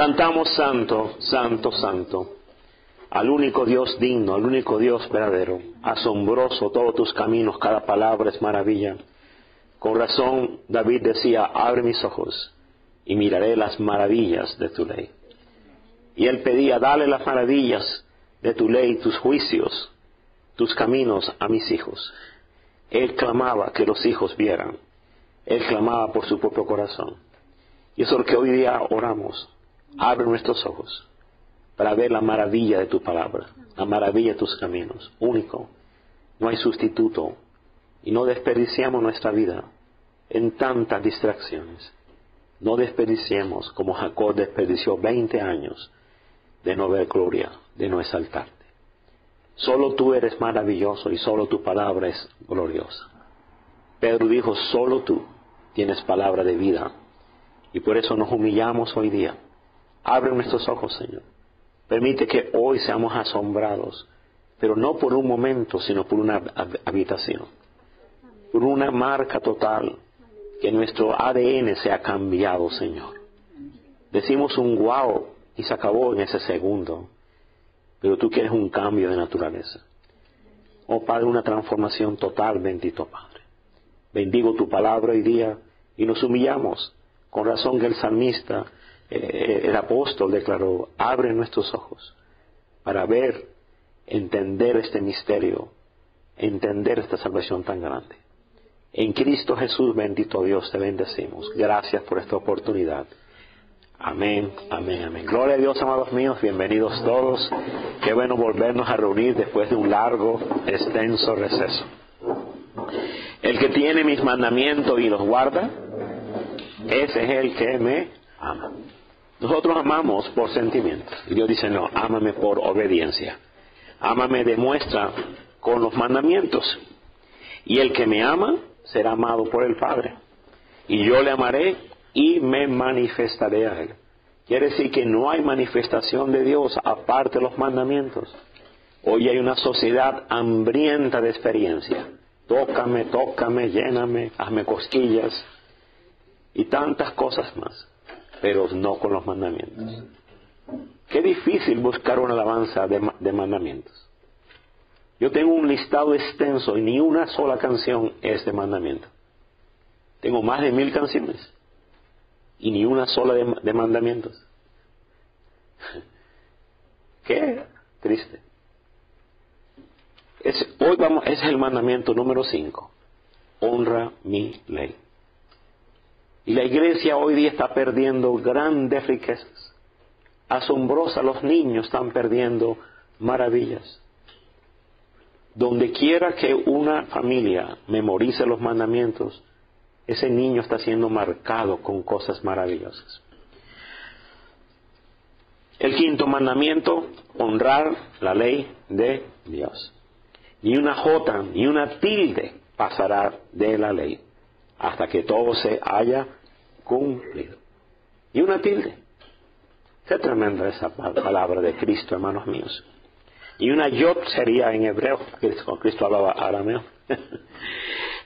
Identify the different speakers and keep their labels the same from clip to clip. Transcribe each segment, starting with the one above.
Speaker 1: Cantamos santo, santo, santo, al único Dios digno, al único Dios verdadero. Asombroso todos tus caminos, cada palabra es maravilla. Con razón David decía, abre mis ojos y miraré las maravillas de tu ley. Y él pedía, dale las maravillas de tu ley, tus juicios, tus caminos a mis hijos. Él clamaba que los hijos vieran. Él clamaba por su propio corazón. Y eso es lo que hoy día oramos. Abre nuestros ojos para ver la maravilla de tu palabra, la maravilla de tus caminos. Único, no hay sustituto. Y no desperdiciamos nuestra vida en tantas distracciones. No desperdiciemos como Jacob desperdició 20 años de no ver gloria, de no exaltarte. Solo tú eres maravilloso y solo tu palabra es gloriosa. Pedro dijo, solo tú tienes palabra de vida. Y por eso nos humillamos hoy día. Abre nuestros ojos, Señor. Permite que hoy seamos asombrados, pero no por un momento, sino por una habitación. Por una marca total, que nuestro ADN sea cambiado, Señor. Decimos un wow y se acabó en ese segundo, pero tú quieres un cambio de naturaleza. Oh Padre, una transformación total, bendito Padre. Bendigo tu palabra hoy día y nos humillamos. Con razón que el salmista, el apóstol declaró, abre nuestros ojos para ver, entender este misterio, entender esta salvación tan grande. En Cristo Jesús, bendito Dios, te bendecimos. Gracias por esta oportunidad. Amén, amén, amén. Gloria a Dios, amados míos, bienvenidos todos. Qué bueno volvernos a reunir después de un largo, extenso receso. El que tiene mis mandamientos y los guarda, ese es el que me ama. Nosotros amamos por sentimientos. Y Dios dice, no, ámame por obediencia. Ámame demuestra con los mandamientos. Y el que me ama será amado por el Padre. Y yo le amaré y me manifestaré a él. Quiere decir que no hay manifestación de Dios aparte de los mandamientos. Hoy hay una sociedad hambrienta de experiencia. Tócame, tócame, lléname, hazme cosquillas y tantas cosas más, pero no con los mandamientos. Qué difícil buscar una alabanza de mandamientos. Yo tengo un listado extenso y ni una sola canción es de mandamiento. Tengo más de 1000 canciones y ni una sola de mandamientos. Qué triste. Hoy ese es el mandamiento número 5. Honra mi ley. Y la iglesia hoy día está perdiendo grandes riquezas. Asombrosa, los niños están perdiendo maravillas. Donde quiera que una familia memorice los mandamientos, ese niño está siendo marcado con cosas maravillosas. El 5º mandamiento, honrar la ley de Dios. Ni una jota, ni una tilde pasará de la ley, hasta que todo se haya cumplido. Y una tilde. Qué tremenda esa palabra de Cristo, hermanos míos. Y una yot sería en hebreo, Cristo hablaba arameo.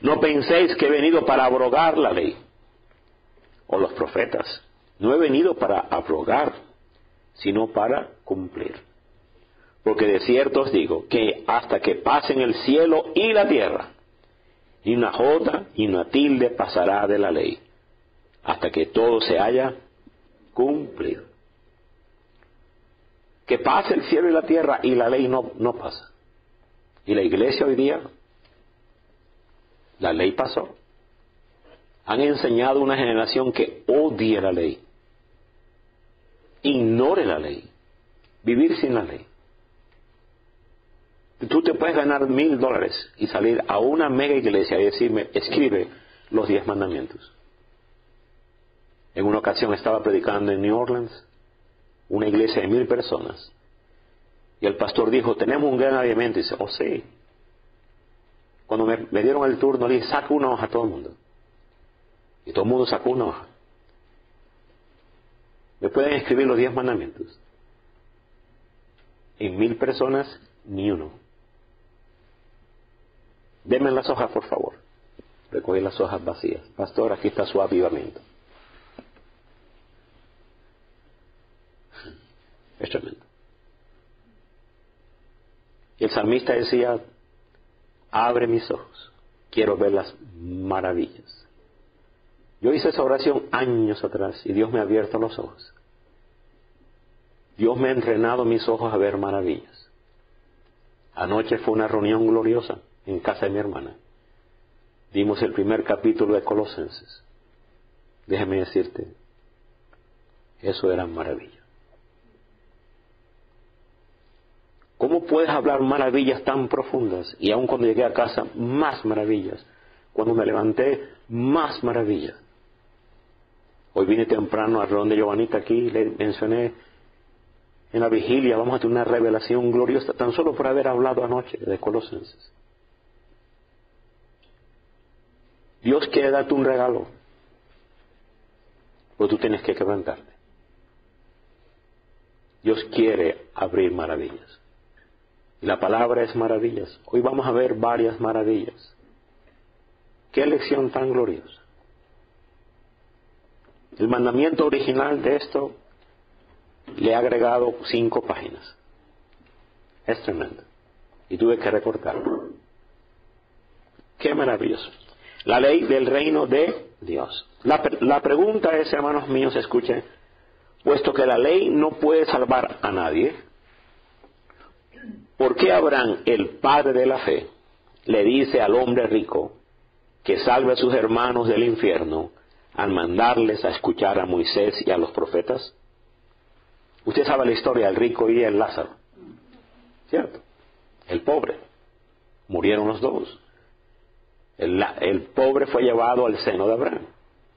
Speaker 1: No penséis que he venido para abrogar la ley, o los profetas. No he venido para abrogar, sino para cumplir. Porque de cierto os digo, que hasta que pasen el cielo y la tierra, ni una jota ni una tilde pasará de la ley, hasta que todo se haya cumplido. Que pase el cielo y la tierra y la ley no pasa. Y la iglesia hoy día, la ley pasó. Han enseñado a una generación que odie la ley, ignore la ley, vivir sin la ley. Tú te puedes ganar $1000 y salir a una mega iglesia y decirme, escribe los 10 mandamientos. En una ocasión estaba predicando en New Orleans, una iglesia de 1000 personas. Y el pastor dijo, tenemos un gran avivamiento. Y dice, oh sí. Cuando me dieron el turno, le dije, saca una hoja a todo el mundo. Y todo el mundo sacó una hoja. ¿Me pueden escribir los 10 mandamientos? En 1000 personas, ni uno. Denme las hojas, por favor. Recogí las hojas vacías. Pastor, aquí está su avivamiento. Es tremendo. Y el salmista decía, abre mis ojos, quiero ver las maravillas. Yo hice esa oración años atrás y Dios me ha abierto los ojos. Dios me ha entrenado mis ojos a ver maravillas. Anoche fue una reunión gloriosa en casa de mi hermana. Dimos el primer capítulo de Colosenses. Déjeme decirte, eso era maravilla. ¿Cómo puedes hablar maravillas tan profundas? Y aun cuando llegué a casa, más maravillas. Cuando me levanté, más maravillas. Hoy vine temprano a donde Giovanita aquí, le mencioné en la vigilia, vamos a tener una revelación gloriosa, tan solo por haber hablado anoche de Colosenses. Dios quiere darte un regalo, pero tú tienes que quebrantarte. Dios quiere abrir maravillas. Y la palabra es maravillas. Hoy vamos a ver varias maravillas. ¡Qué lección tan gloriosa! El mandamiento original de esto le he agregado 5 páginas. Es tremendo. Y tuve que recortarlo. ¡Qué maravilloso! La ley del reino de Dios. La pregunta es, hermanos míos, escuchen, puesto que la ley no puede salvar a nadie, ¿por qué Abraham, el padre de la fe, le dice al hombre rico que salve a sus hermanos del infierno al mandarles a escuchar a Moisés y a los profetas? Usted sabe la historia del rico y el Lázaro, ¿cierto? El pobre. Murieron los dos. El pobre fue llevado al seno de Abraham,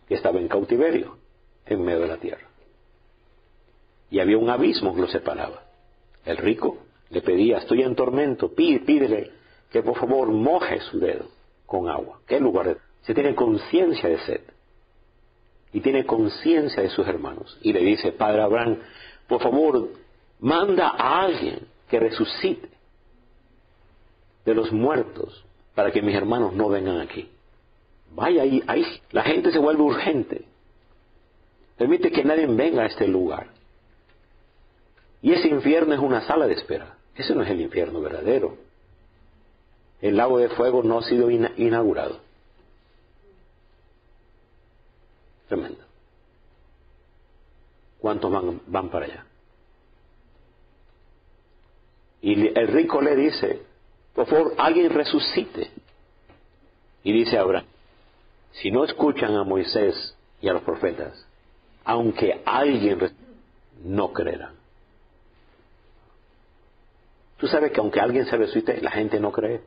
Speaker 1: que estaba en cautiverio, en medio de la tierra. Y había un abismo que lo separaba. El rico le pedía, estoy en tormento, pídele que por favor moje su dedo con agua. ¿Qué lugar? Se tiene conciencia de sed. Y tiene conciencia de sus hermanos. Y le dice, Padre Abraham, por favor, manda a alguien que resucite de los muertos para que mis hermanos no vengan aquí. Vaya ahí, la gente se vuelve urgente. Permite que nadie venga a este lugar. Y ese infierno es una sala de espera. Ese no es el infierno verdadero. El lago de fuego no ha sido inaugurado. Tremendo. ¿Cuántos van para allá? Y el rico le dice, por favor, alguien resucite. Y dice Abraham, si no escuchan a Moisés y a los profetas, aunque alguien no creerá. Tú sabes que aunque alguien se resucite, la gente no cree.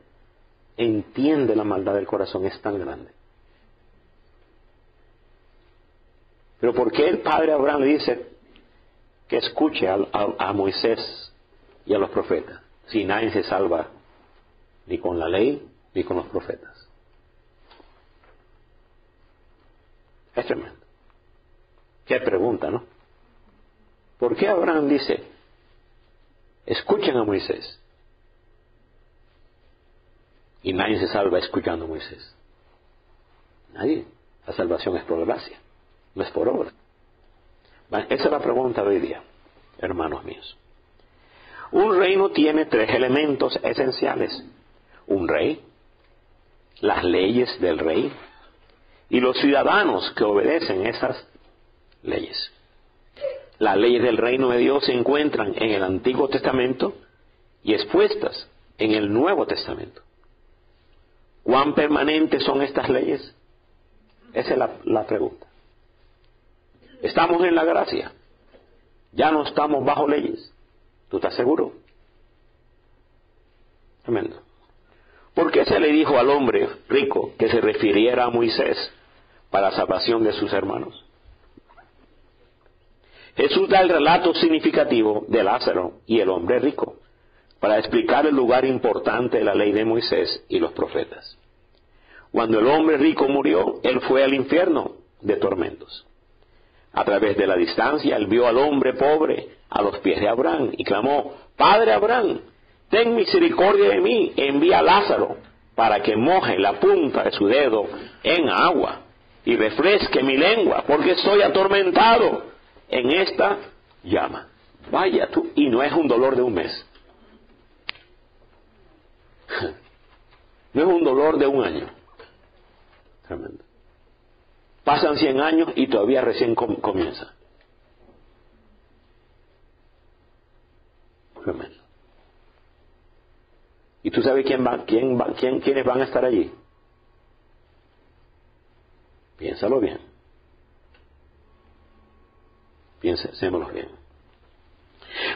Speaker 1: Entiende la maldad del corazón, es tan grande. Pero ¿por qué el padre Abraham le dice que escuche a Moisés y a los profetas? Si nadie se salva ni con la ley ni con los profetas. Es tremendo. Qué pregunta, ¿no? ¿Por qué Abraham dice, escuchen a Moisés? Y nadie se salva escuchando a Moisés. Nadie. La salvación es por gracia, no es por obra. Esa es la pregunta de hoy día, hermanos míos. Un reino tiene 3 elementos esenciales. Un rey, las leyes del rey y los ciudadanos que obedecen esas leyes. Las leyes del reino de Dios se encuentran en el Antiguo Testamento y expuestas en el Nuevo Testamento. ¿Cuán permanentes son estas leyes? Esa es la pregunta. Estamos en la gracia. Ya no estamos bajo leyes. ¿Tú estás seguro? Tremendo. ¿Por qué se le dijo al hombre rico que se refiriera a Moisés para la salvación de sus hermanos? Jesús da el relato significativo de Lázaro y el hombre rico para explicar el lugar importante de la ley de Moisés y los profetas. Cuando el hombre rico murió, él fue al infierno de tormentos. A través de la distancia, él vio al hombre pobre a los pies de Abraham y clamó, Padre Abraham, ten misericordia de mí, envía a Lázaro para que moje la punta de su dedo en agua y refresque mi lengua, porque estoy atormentado en esta llama. Vaya tú, y no es un dolor de un mes. No es un dolor de un año. Tremendo. Pasan 100 años y todavía recién comienza. Tremendo. ¿Y tú sabes quiénes van a estar allí? Piénsalo bien. Piénsemelo bien.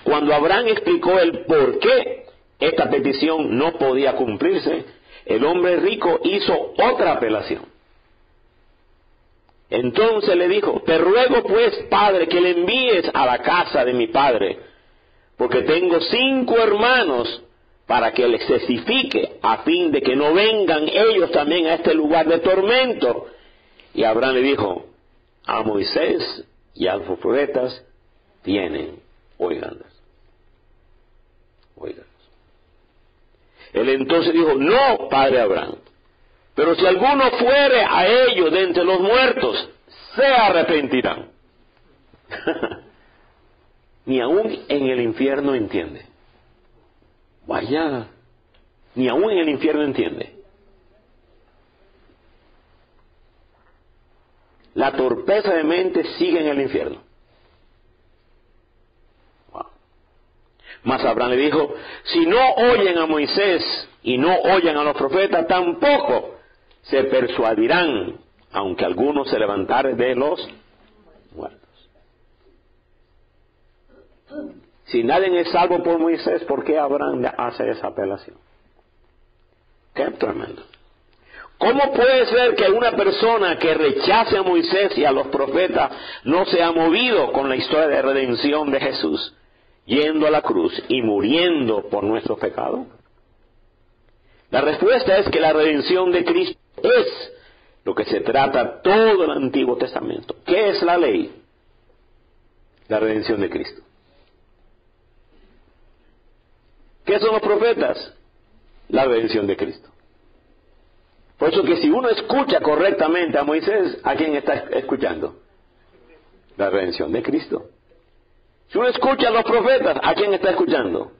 Speaker 1: Cuando Abraham explicó el por qué esta petición no podía cumplirse, el hombre rico hizo otra apelación. Entonces le dijo: te ruego pues, padre, que le envíes a la casa de mi padre, porque tengo 5 hermanos, para que les testifique, a fin de que no vengan ellos también a este lugar de tormento. Y Abraham le dijo: a Moisés y a los profetas tienen, óiganlos. Él entonces dijo: no, padre Abraham, pero si alguno fuere a ellos de entre los muertos, se arrepentirán. Ni aún en el infierno entiende. Vaya, ni aún en el infierno entiende. La torpeza de mente sigue en el infierno. Wow. Mas Abraham le dijo: si no oyen a Moisés y no oyen a los profetas, tampoco se persuadirán, aunque alguno se levantare de los muertos. Si nadie es salvo por Moisés, ¿por qué Abraham hace esa apelación? Qué tremendo. ¿Cómo puede ser que una persona que rechace a Moisés y a los profetas no se ha movido con la historia de redención de Jesús, yendo a la cruz y muriendo por nuestros pecados? La respuesta es que la redención de Cristo es lo que se trata todo el Antiguo Testamento. ¿Qué es la ley? La redención de Cristo. ¿Qué son los profetas? La redención de Cristo. Por eso que si uno escucha correctamente a Moisés, ¿a quién está escuchando? La redención de Cristo. Si uno escucha a los profetas, ¿a quién está escuchando?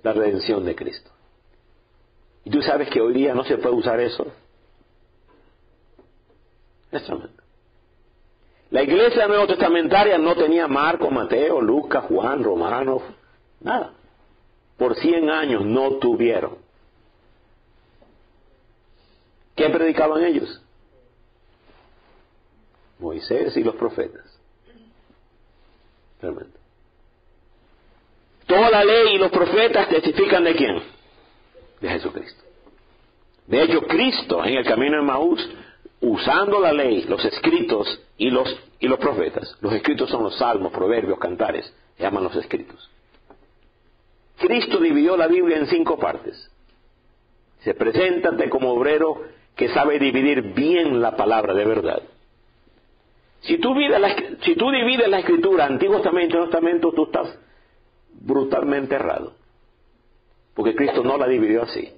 Speaker 1: La redención de Cristo. ¿Y tú sabes que hoy día no se puede usar eso? Es tremendo. La iglesia nuevo testamentaria no tenía Marco, Mateo, Lucas, Juan, Romanos, nada. Por 100 años no tuvieron. ¿Qué predicaban ellos? Moisés y los profetas. Tremendo. Toda la ley y los profetas testifican ¿de quién? De Jesucristo. De hecho, Cristo en el camino de Emaús, usando la ley, los escritos y los profetas. Los escritos son los salmos, proverbios, cantares. Se llaman los escritos. Cristo dividió la Biblia en 5 partes. Se preséntate como obrero que sabe dividir bien la palabra de verdad. Si tú divides la Escritura, Antiguo Testamento y Nuevo Testamento, tú estás brutalmente errado. Porque Cristo no la dividió así.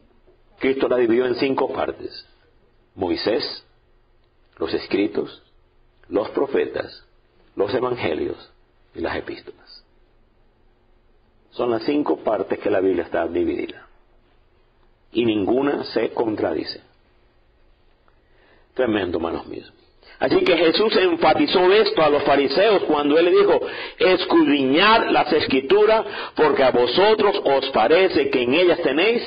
Speaker 1: Cristo la dividió en 5 partes. Moisés, los escritos, los profetas, los evangelios y las epístolas. Son las 5 partes que la Biblia está dividida. Y ninguna se contradice. Tremendo, hermanos míos. Así que Jesús enfatizó esto a los fariseos cuando Él le dijo: escudriñad las Escrituras, porque a vosotros os parece que en ellas tenéis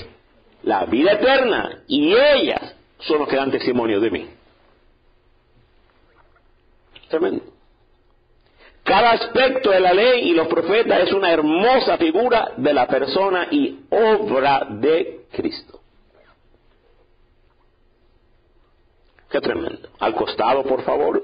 Speaker 1: la vida eterna, y ellas son los que dan testimonio de mí. Tremendo. Cada aspecto de la ley y los profetas es una hermosa figura de la persona y obra de Cristo. Qué tremendo. Al costado, por favor.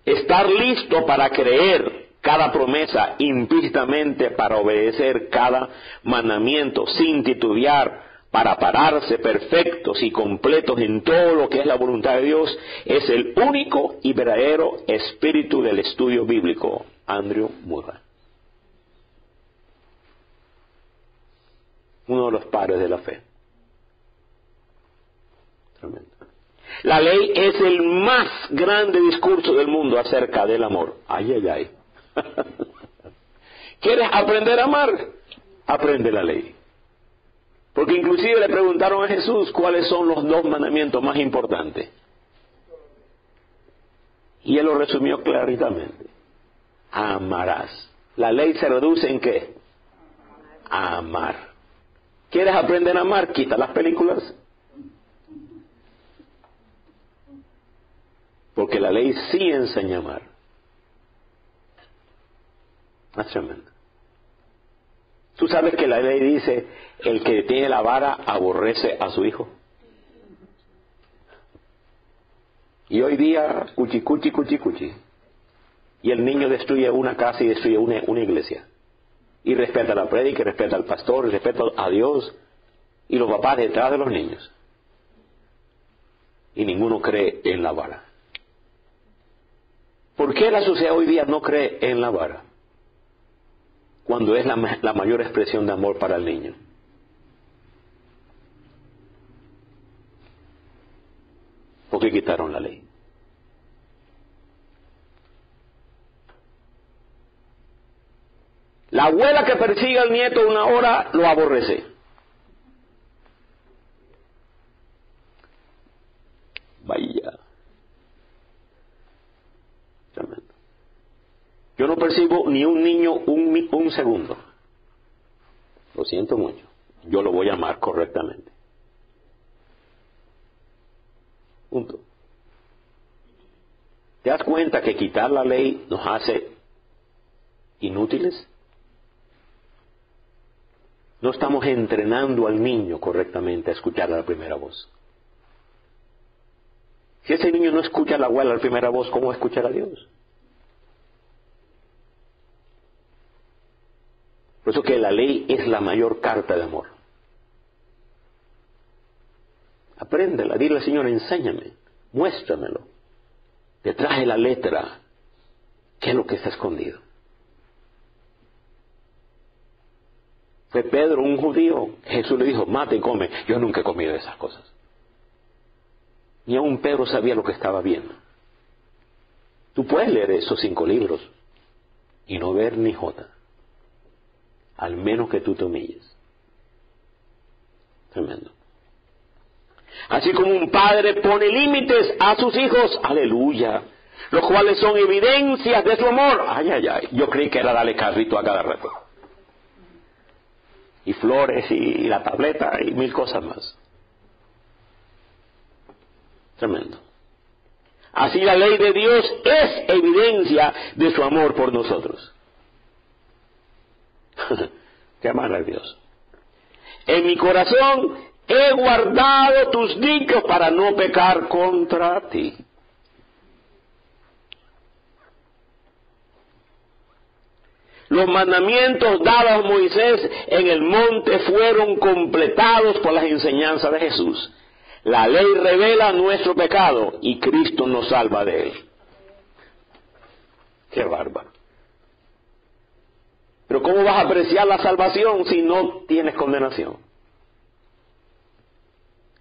Speaker 1: Estar listo para creer cada promesa implícitamente, para obedecer cada mandamiento sin titubear, para pararse perfectos y completos en todo lo que es la voluntad de Dios, es el único y verdadero espíritu del estudio bíblico. Andrew Murray. Uno de los padres de la fe. Tremendo. La ley es el más grande discurso del mundo acerca del amor. Ay, ay, ay. ¿Quieres aprender a amar? Aprende la ley. Porque inclusive le preguntaron a Jesús cuáles son los 2 mandamientos más importantes. Y él lo resumió claritamente. Amarás. La ley se reduce en ¿qué? A amar. ¿Quieres aprender a amar? Quita las películas. Porque la ley sí enseña a amar. Es tremendo. Tú sabes que la ley dice, el que tiene la vara aborrece a su hijo. Y hoy día, cuchi, cuchi, cuchi, cuchi. Y el niño destruye una casa y destruye una iglesia. Y respeta la prédica, y respeta al pastor, y respeta a Dios. Y los papás detrás de los niños. Y ninguno cree en la vara. ¿Por qué la sociedad hoy día no cree en la vara? Cuando es la mayor expresión de amor para el niño. Porque quitaron la ley. La abuela que persigue al nieto 1 hora lo aborrece. Vaya. Tremendo. Yo no percibo ni un niño un segundo. Lo siento mucho. Yo lo voy a amar correctamente. Punto. ¿Te das cuenta que quitar la ley nos hace inútiles? No estamos entrenando al niño correctamente a escuchar la primera voz. Si ese niño no escucha a la abuela la primera voz, ¿cómo va a escuchar a Dios? Por eso que la ley es la mayor carta de amor. Apréndela, dile al Señor, enséñame, muéstramelo. Detrás de la letra, ¿qué es lo que está escondido? Fue Pedro, un judío. Jesús le dijo, mate y come. Yo nunca he comido esas cosas. Ni aun Pedro sabía lo que estaba viendo. Tú puedes leer esos 5 libros y no ver ni jota. Al menos que tú te humilles. Tremendo. Así como un padre pone límites a sus hijos, aleluya, los cuales son evidencias de su amor. Ay, ay, ay, yo creí que era darle carrito a cada rato. Y flores y la tableta y 1000 cosas más. Tremendo. Así la ley de Dios es evidencia de su amor por nosotros. Qué maravilloso. En mi corazón he guardado tus dichos para no pecar contra ti. Los mandamientos dados a Moisés en el monte fueron completados por las enseñanzas de Jesús. La ley revela nuestro pecado y Cristo nos salva de él. Qué bárbaro. Pero ¿cómo vas a apreciar la salvación si no tienes condenación?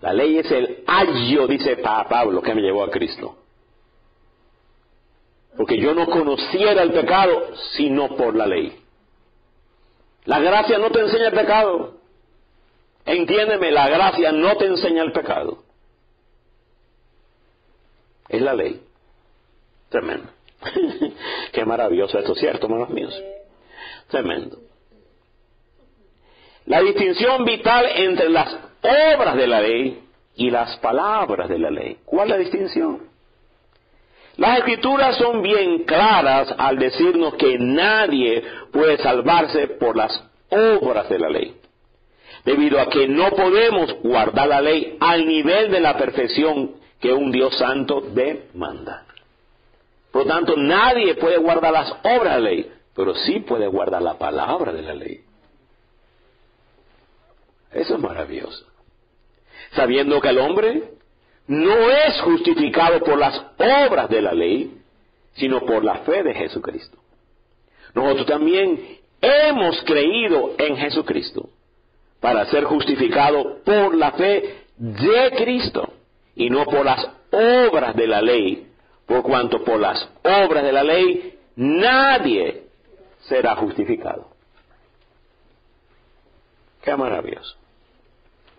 Speaker 1: La ley es el ayo, dice Pablo, que me llevó a Cristo. Porque yo no conociera el pecado sino por la ley. La gracia no te enseña el pecado. Entiéndeme, la gracia no te enseña el pecado. Es la ley. Tremendo. Qué maravilloso esto, ¿cierto, hermanos míos? Tremendo. La distinción vital entre las obras de la ley y las palabras de la ley. ¿Cuál es la distinción? Las Escrituras son bien claras al decirnos que nadie puede salvarse por las obras de la ley, debido a que no podemos guardar la ley al nivel de la perfección que un Dios santo demanda. Por lo tanto, nadie puede guardar las obras de la ley, pero sí puede guardar la palabra de la ley. Eso es maravilloso. Sabiendo que el hombre no es justificado por las obras de la ley, sino por la fe de Jesucristo. Nosotros también hemos creído en Jesucristo para ser justificados por la fe de Cristo y no por las obras de la ley, por cuanto por las obras de la ley nadie será justificado. Qué maravilloso.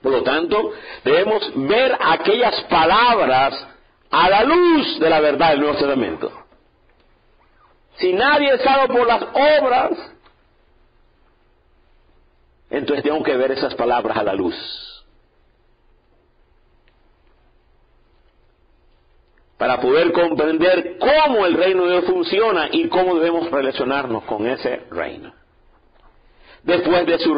Speaker 1: Por lo tanto, debemos ver aquellas palabras a la luz de la verdad del Nuevo Testamento. Si nadie es salvo por las obras, entonces tengo que ver esas palabras a la luz. Para poder comprender cómo el reino de Dios funciona y cómo debemos relacionarnos con ese reino. Después de su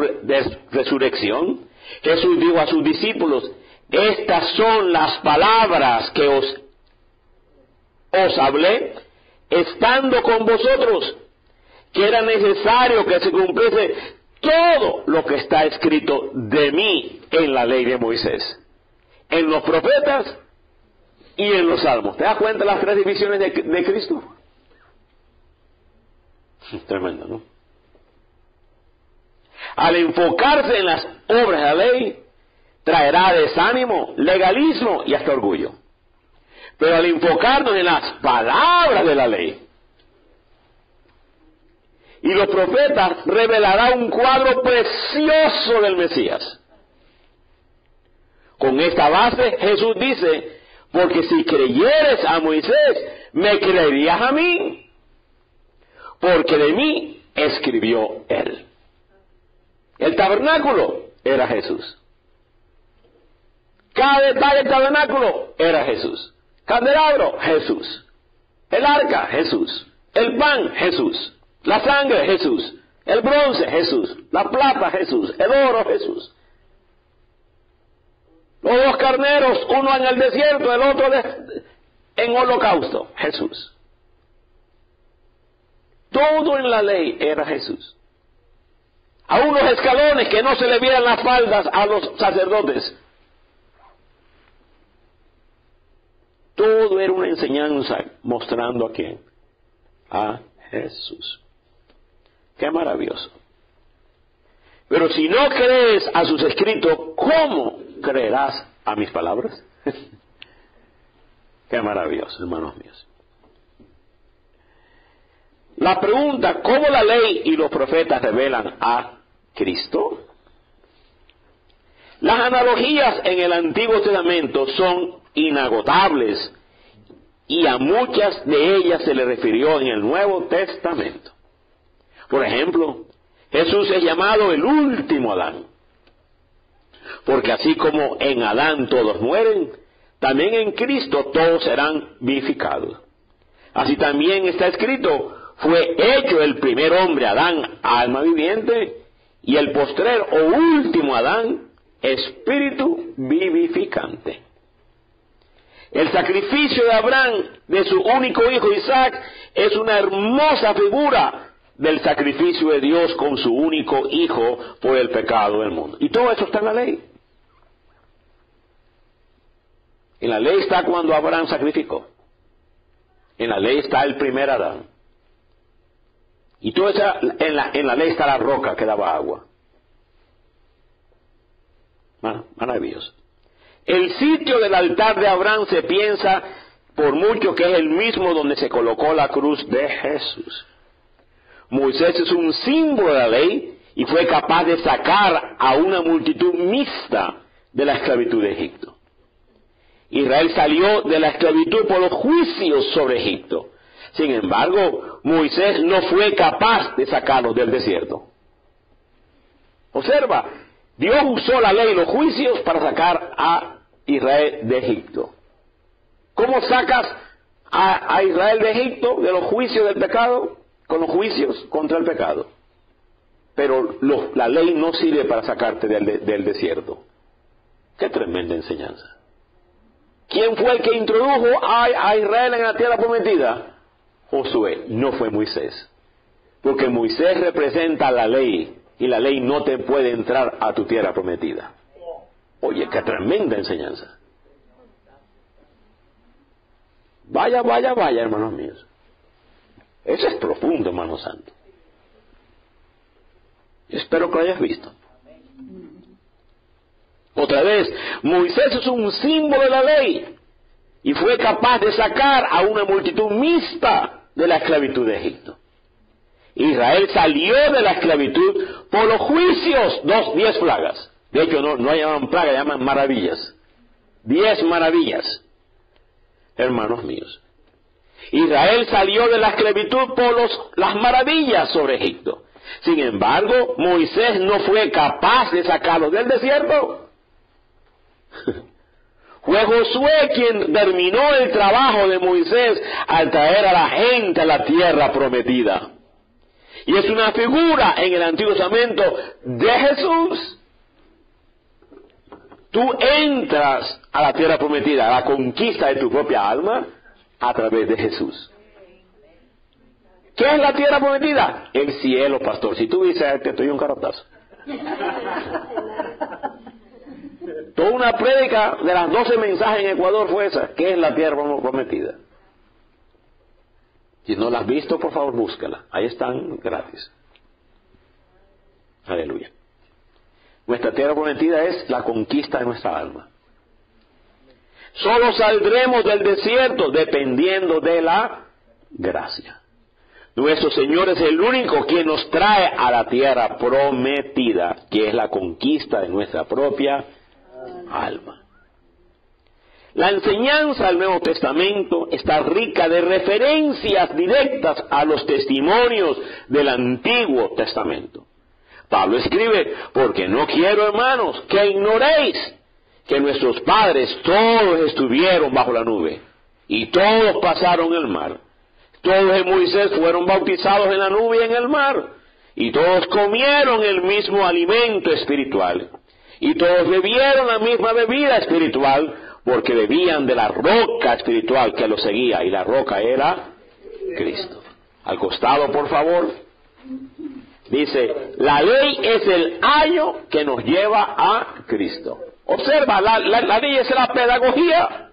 Speaker 1: resurrección, Jesús dijo a sus discípulos: estas son las palabras que os hablé estando con vosotros, que era necesario que se cumpliese todo lo que está escrito de mí en la ley de Moisés, en los profetas y en los salmos. ¿Te das cuenta de las tres divisiones de Cristo? Tremendo, ¿no? Al enfocarse en las obras de la ley, traerá desánimo, legalismo y hasta orgullo. Pero al enfocarnos en las palabras de la ley y los profetas, revelará un cuadro precioso del Mesías. Con esta base, Jesús dice: porque si creyeres a Moisés, me creerías a mí, porque de mí escribió él. El tabernáculo era Jesús. Cada detalle del tabernáculo era Jesús. Candelabro, Jesús. El arca, Jesús. El pan, Jesús. La sangre, Jesús. El bronce, Jesús. La plata, Jesús. El oro, Jesús. Los dos carneros, uno en el desierto, el otro en holocausto, Jesús. Todo en la ley era Jesús. A unos escalones que no se le vieran las faldas a los sacerdotes. Todo era una enseñanza mostrando a quién. A Jesús. Qué maravilloso. Pero si no crees a sus escritos, ¿cómo creerás a mis palabras? Qué maravilloso, hermanos míos. La pregunta: ¿cómo la ley y los profetas revelan a Cristo? Las analogías en el Antiguo Testamento son inagotables y a muchas de ellas se le refirió en el Nuevo Testamento. Por ejemplo, Jesús es llamado el último Adán, porque así como en Adán todos mueren, también en Cristo todos serán vivificados. Así también está escrito: fue hecho el primer hombre Adán, alma viviente, y el postrer o último Adán, espíritu vivificante. El sacrificio de Abraham, de su único hijo Isaac, es una hermosa figura del sacrificio de Dios con su único hijo por el pecado del mundo. Y todo eso está en la ley. En la ley está cuando Abraham sacrificó. En la ley está el primer Adán. Y todo eso, en la ley está la roca que daba agua. Maravilloso. El sitio del altar de Abraham se piensa por mucho que es el mismo donde se colocó la cruz de Jesús. Moisés es un símbolo de la ley y fue capaz de sacar a una multitud mixta de la esclavitud de Egipto. Israel salió de la esclavitud por los juicios sobre Egipto. Sin embargo, Moisés no fue capaz de sacarlos del desierto. Observa, Dios usó la ley y los juicios para sacar a Israel de Egipto. ¿Cómo sacas a Israel de Egipto de los juicios del pecado? Con los juicios contra el pecado. Pero la ley no sirve para sacarte del desierto. Qué tremenda enseñanza. ¿Quién fue el que introdujo a Israel en la tierra prometida? Josué, no fue Moisés. Porque Moisés representa la ley y la ley no te puede entrar a tu tierra prometida. Oye, qué tremenda enseñanza. Vaya, hermanos míos. Eso es profundo, hermano santo. Espero que lo hayas visto. Otra vez, Moisés es un símbolo de la ley y fue capaz de sacar a una multitud mixta de la esclavitud de Egipto. Israel salió de la esclavitud por los juicios, 10 plagas. De hecho, no llaman plagas, llaman maravillas. 10 maravillas, hermanos míos. Israel salió de la esclavitud por las maravillas sobre Egipto. Sin embargo, Moisés no fue capaz de sacarlos del desierto. Fue Josué quien terminó el trabajo de Moisés al traer a la gente a la tierra prometida. Y es una figura en el Antiguo Testamento de Jesús. Tú entras a la tierra prometida, a la conquista de tu propia alma, a través de Jesús. ¿Qué es la tierra prometida? El cielo, pastor. Si tú dices, te doy un carotazo. Toda una prédica de las 12 mensajes en Ecuador fue esa. ¿Qué es la tierra prometida? Si no la has visto, por favor, búscala. Ahí están gratis. Aleluya. Nuestra tierra prometida es la conquista de nuestra alma. Solo saldremos del desierto dependiendo de la gracia. Nuestro Señor es el único quien nos trae a la tierra prometida, que es la conquista de nuestra propia alma. La enseñanza del Nuevo Testamento está rica de referencias directas a los testimonios del Antiguo Testamento. Pablo escribe, porque no quiero, hermanos, que ignoréis que nuestros padres todos estuvieron bajo la nube, y todos pasaron el mar. Todos en Moisés fueron bautizados en la nube y en el mar, y todos comieron el mismo alimento espiritual, y todos bebieron la misma bebida espiritual, porque bebían de la roca espiritual que los seguía, y la roca era Cristo. Al costado, por favor, dice, la ley es el ayo que nos lleva a Cristo. Observa, la ley es la pedagogía.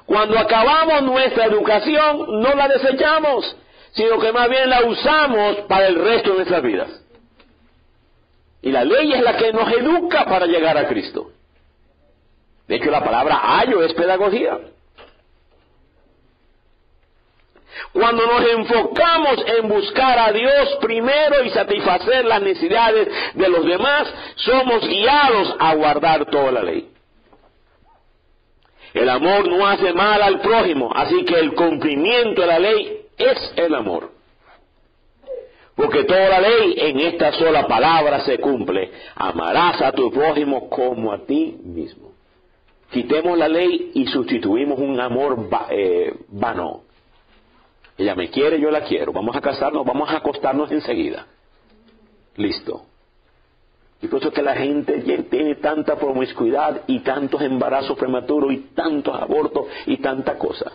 Speaker 1: Cuando acabamos nuestra educación, no la desechamos, sino que más bien la usamos para el resto de nuestras vidas. Y la ley es la que nos educa para llegar a Cristo. De hecho, la palabra ayo es pedagogía. Cuando nos enfocamos en buscar a Dios primero y satisfacer las necesidades de los demás, somos guiados a guardar toda la ley. El amor no hace mal al prójimo, así que el cumplimiento de la ley es el amor. Porque toda la ley en esta sola palabra se cumple. Amarás a tu prójimo como a ti mismo. Quitemos la ley y sustituimos un amor vano. Ella me quiere, yo la quiero. Vamos a casarnos, vamos a acostarnos enseguida. Listo. Y por eso es que la gente tiene tanta promiscuidad y tantos embarazos prematuros y tantos abortos y tanta cosa.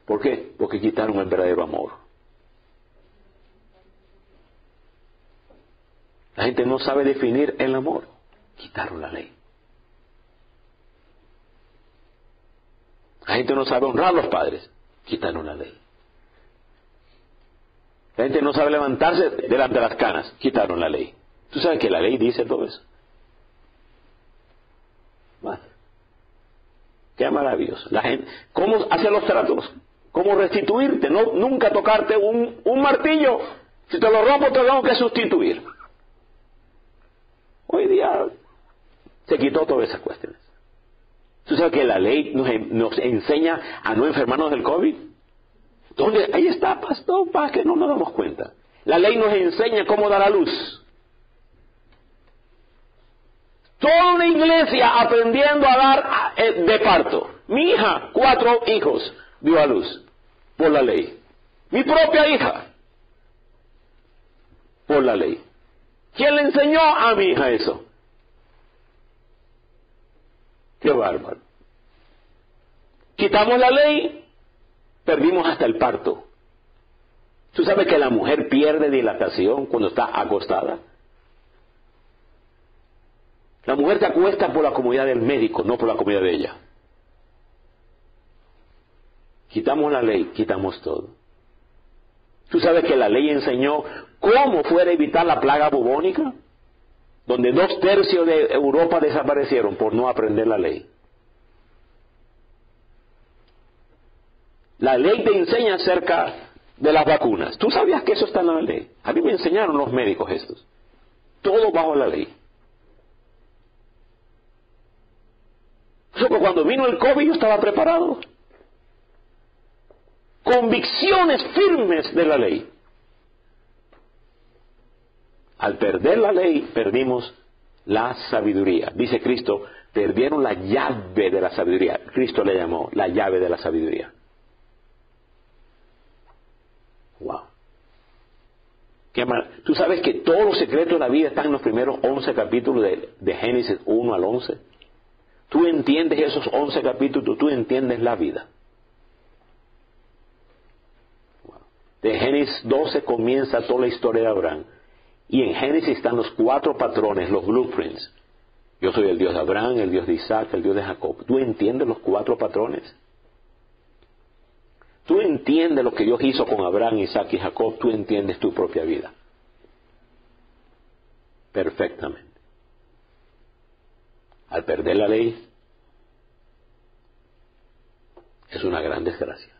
Speaker 1: ¿Por qué? Porque quitaron el verdadero amor. La gente no sabe definir el amor. Quitaron la ley. La gente no sabe honrar a los padres. Quitaron la ley. La gente no sabe levantarse delante de las canas. Quitaron la ley. ¿Tú sabes que la ley dice todo eso? Bueno, qué maravilloso. La gente, ¿cómo hacer los tratos? ¿Cómo restituirte? No, nunca tocarte un martillo. Si te lo rompo, te tengo que sustituir. Hoy día se quitó todas esas cuestiones. ¿Tú sabes que la ley nos enseña a no enfermarnos del COVID? ¿Dónde? Ahí está, pastor, para que no nos damos cuenta. La ley nos enseña cómo dar a luz. Toda una iglesia aprendiendo a dar de parto. Mi hija, 4 hijos, dio a luz por la ley. Mi propia hija, por la ley. ¿Quién le enseñó a mi hija eso? Qué bárbaro. Quitamos la ley, perdimos hasta el parto. ¿Tú sabes que la mujer pierde dilatación cuando está acostada? La mujer se acuesta por la comodidad del médico, no por la comodidad de ella. Quitamos la ley, quitamos todo. ¿Tú sabes que la ley enseñó cómo fuera evitar la plaga bubónica? Donde 2/3 de Europa desaparecieron por no aprender la ley. La ley te enseña acerca de las vacunas. ¿Tú sabías que eso está en la ley? A mí me enseñaron los médicos estos. Todo bajo la ley. Eso que cuando vino el COVID yo estaba preparado. Convicciones firmes de la ley. Al perder la ley, perdimos la sabiduría. Dice Cristo, perdieron la llave de la sabiduría. Cristo le llamó la llave de la sabiduría. Wow. ¿Tú sabes que todos los secretos de la vida están en los primeros 11 capítulos de Génesis 1 al 11? Tú entiendes esos 11 capítulos, tú entiendes la vida. Wow. De Génesis 12 comienza toda la historia de Abraham. Y en Génesis están los 4 patrones, los blueprints. Yo soy el Dios de Abraham, el Dios de Isaac, el Dios de Jacob. ¿Tú entiendes los 4 patrones? Tú entiendes lo que Dios hizo con Abraham, Isaac y Jacob. Tú entiendes tu propia vida. Perfectamente. Al perder la ley, es una gran desgracia.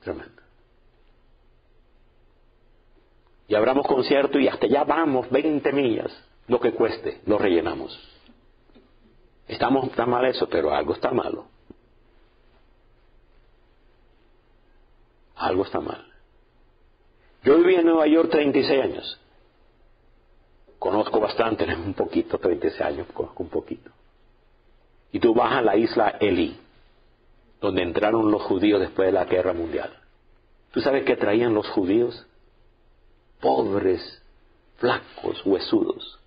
Speaker 1: Tremendo. Y abramos concierto y hasta allá vamos 20 millas, lo que cueste, lo rellenamos. Está mal eso, pero algo está malo. Algo está mal. Yo viví en Nueva York 36 años. Conozco bastante, no es un poquito, 36 años, conozco un poquito. Y tú vas a la isla Elí, donde entraron los judíos después de la Guerra Mundial. ¿Tú sabes qué traían los judíos? Pobres, flacos, huesudos,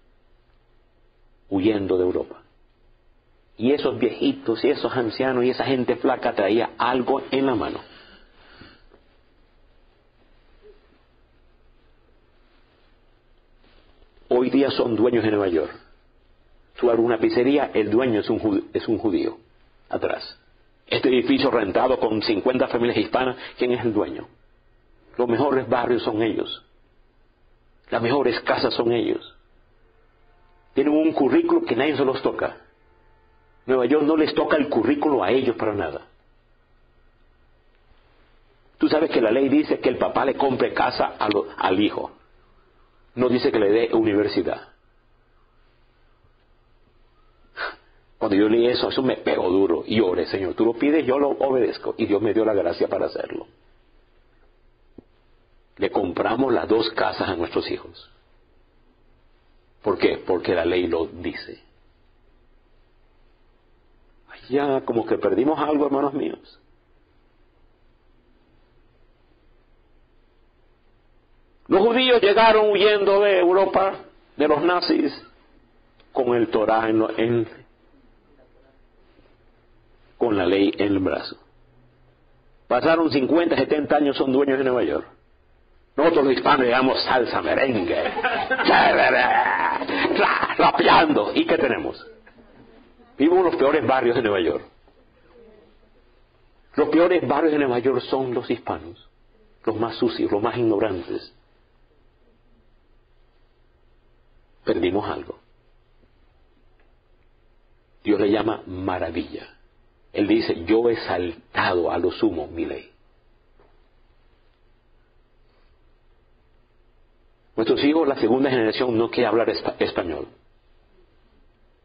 Speaker 1: huyendo de Europa. Y esos viejitos y esos ancianos y esa gente flaca traía algo en la mano. Hoy día son dueños de Nueva York. Tú abres una pizzería, el dueño es un judío, atrás. Este edificio rentado con 50 familias hispanas, ¿quién es el dueño? Los mejores barrios son ellos. Las mejores casas son ellos. Tienen un currículo que nadie se los toca. Nueva York no les toca el currículo a ellos para nada. Tú sabes que la ley dice que el papá le compre casa al hijo. No dice que le dé universidad. Cuando yo leí eso me pegó duro y oré, Señor, tú lo pides, yo lo obedezco. Y Dios me dio la gracia para hacerlo. Le compramos las 2 casas a nuestros hijos. ¿Por qué? Porque la ley lo dice. Ya, como que perdimos algo, hermanos míos. Los judíos llegaron huyendo de Europa, de los nazis, con el Torá con la ley en el brazo. Pasaron 50, 70 años, son dueños de Nueva York. Nosotros los hispanos llegamos salsa, merengue, rapeando. ¿Y qué tenemos? Vivimos en los peores barrios de Nueva York. Los peores barrios de Nueva York son los hispanos, los más sucios, los más ignorantes. Perdimos algo. Dios le llama maravilla. Él dice, yo he exaltado a lo sumo mi ley. Nuestros hijos, la segunda generación, no quiere hablar español.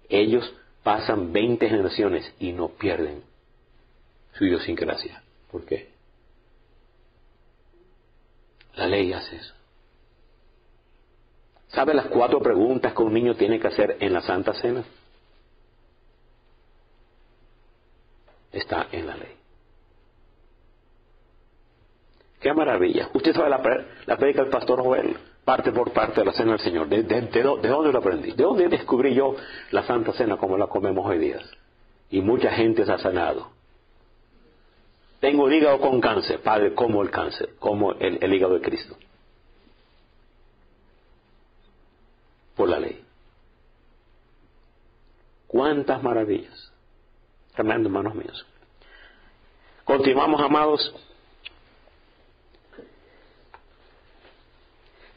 Speaker 1: Ellos pasan 20 generaciones y no pierden su idiosincrasia. ¿Por qué? La ley hace eso. ¿Sabe las 4 preguntas que un niño tiene que hacer en la Santa Cena? Está en la ley. ¡Qué maravilla! Usted sabe la predica del pastor Joel, parte por parte de la Cena del Señor. ¿De dónde lo aprendí? ¿De dónde descubrí yo la Santa Cena como la comemos hoy día? Y mucha gente se ha sanado. Tengo el hígado con cáncer. Padre, como el cáncer, como el hígado de Cristo. Por la ley. ¡Cuántas maravillas! Tremendo, hermanos míos. Continuamos, amados.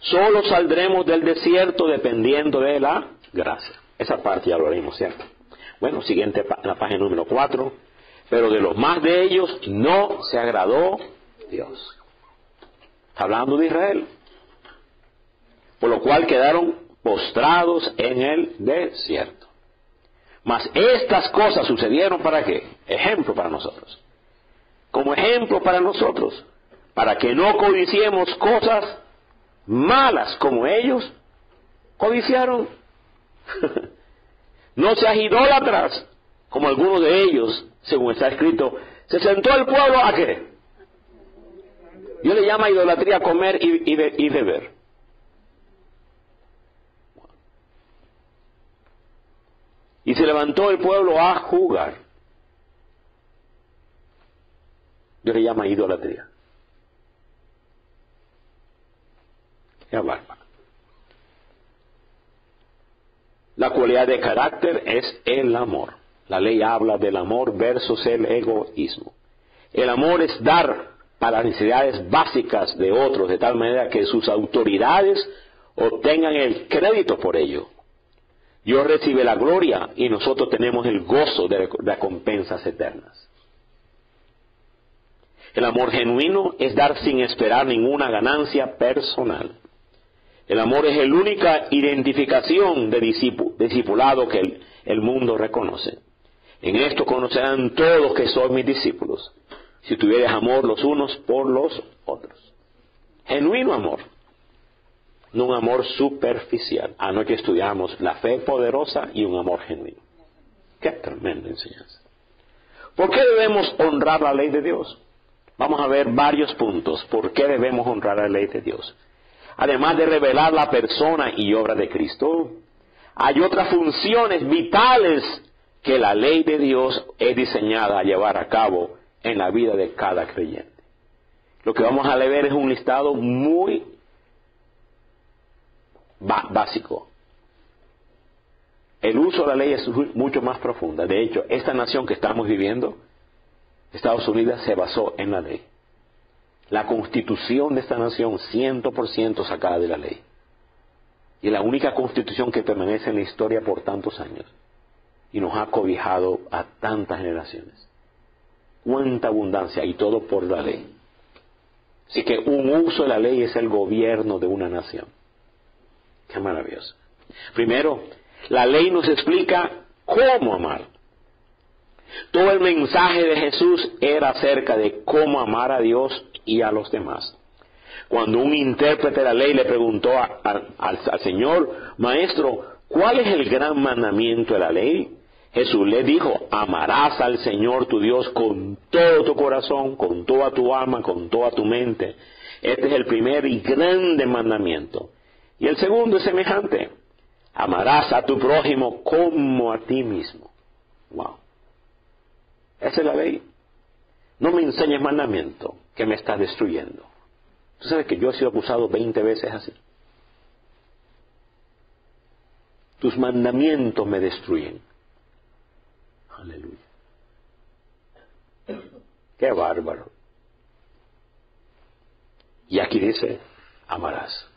Speaker 1: Solo saldremos del desierto dependiendo de la gracia. Esa parte ya lo haremos, ¿cierto? Bueno, siguiente, la página número 4. pero de los más de ellos no se agradó Dios. Está hablando de Israel. Por lo cual quedaron postrados en el desierto. Mas estas cosas sucedieron ¿para qué? Ejemplo para nosotros. Como ejemplo para nosotros. Para que no codiciemos cosas malas como ellos codiciaron. No seas idólatras como algunos de ellos, según está escrito. Se sentó el pueblo ¿a qué? Dios le llama idolatría comer y beber. Y se levantó el pueblo a jugar. Dios le llama idolatría. Qué bárbaro. La cualidad de carácter es el amor. La ley habla del amor versus el egoísmo. El amor es dar para las necesidades básicas de otros, de tal manera que sus autoridades obtengan el crédito por ello. Dios recibe la gloria y nosotros tenemos el gozo de recompensas eternas. El amor genuino es dar sin esperar ninguna ganancia personal. El amor es la única identificación de discipulado que el mundo reconoce. En esto conocerán todos que sois mis discípulos, si tuvieres amor los unos por los otros. Genuino amor. No un amor superficial. Anoche estudiamos la fe poderosa y un amor genuino. Qué tremenda enseñanza. ¿Por qué debemos honrar la ley de Dios? Vamos a ver varios puntos. ¿Por qué debemos honrar la ley de Dios? Además de revelar la persona y obra de Cristo, hay otras funciones vitales que la ley de Dios es diseñada a llevar a cabo en la vida de cada creyente. Lo que vamos a leer es un listado muy básico. El uso de la ley es mucho más profunda. De hecho, esta nación que estamos viviendo, Estados Unidos, se basó en la ley. La constitución de esta nación 100% sacada de la ley. Y la única constitución que permanece en la historia por tantos años. Y nos ha cobijado a tantas generaciones. Cuánta abundancia, y todo por la ley. Así que un uso de la ley es el gobierno de una nación. Qué maravilloso. Primero, la ley nos explica cómo amar. Todo el mensaje de Jesús era acerca de cómo amar a Dios y a los demás. Cuando un intérprete de la ley le preguntó al Señor, Maestro, ¿cuál es el gran mandamiento de la ley? Jesús le dijo, amarás al Señor tu Dios con todo tu corazón, con toda tu alma, con toda tu mente. Este es el primer y grande mandamiento. Y el segundo es semejante. Amarás a tu prójimo como a ti mismo. Wow. Esa es la ley. No me enseñes mandamiento que me estás destruyendo. Tú sabes que yo he sido acusado 20 veces así. Tus mandamientos me destruyen. Aleluya. Qué bárbaro. Y aquí dice, amarás.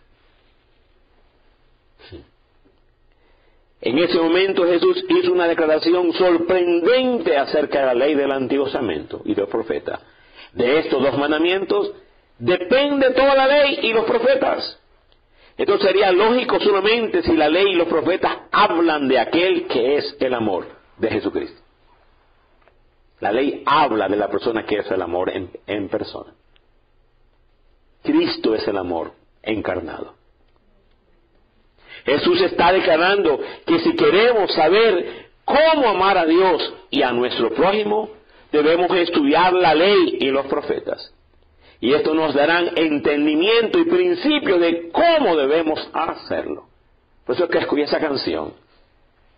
Speaker 1: En ese momento Jesús hizo una declaración sorprendente acerca de la ley del Antiguo Testamento y de los profetas. De estos dos mandamientos depende toda la ley y los profetas. Esto sería lógico solamente si la ley y los profetas hablan de aquel que es el amor de Jesucristo. La ley habla de la persona que es el amor en persona. Cristo es el amor encarnado. Jesús está declarando que si queremos saber cómo amar a Dios y a nuestro prójimo, debemos estudiar la ley y los profetas. Y esto nos darán entendimiento y principio de cómo debemos hacerlo. Por eso es que escogí esa canción.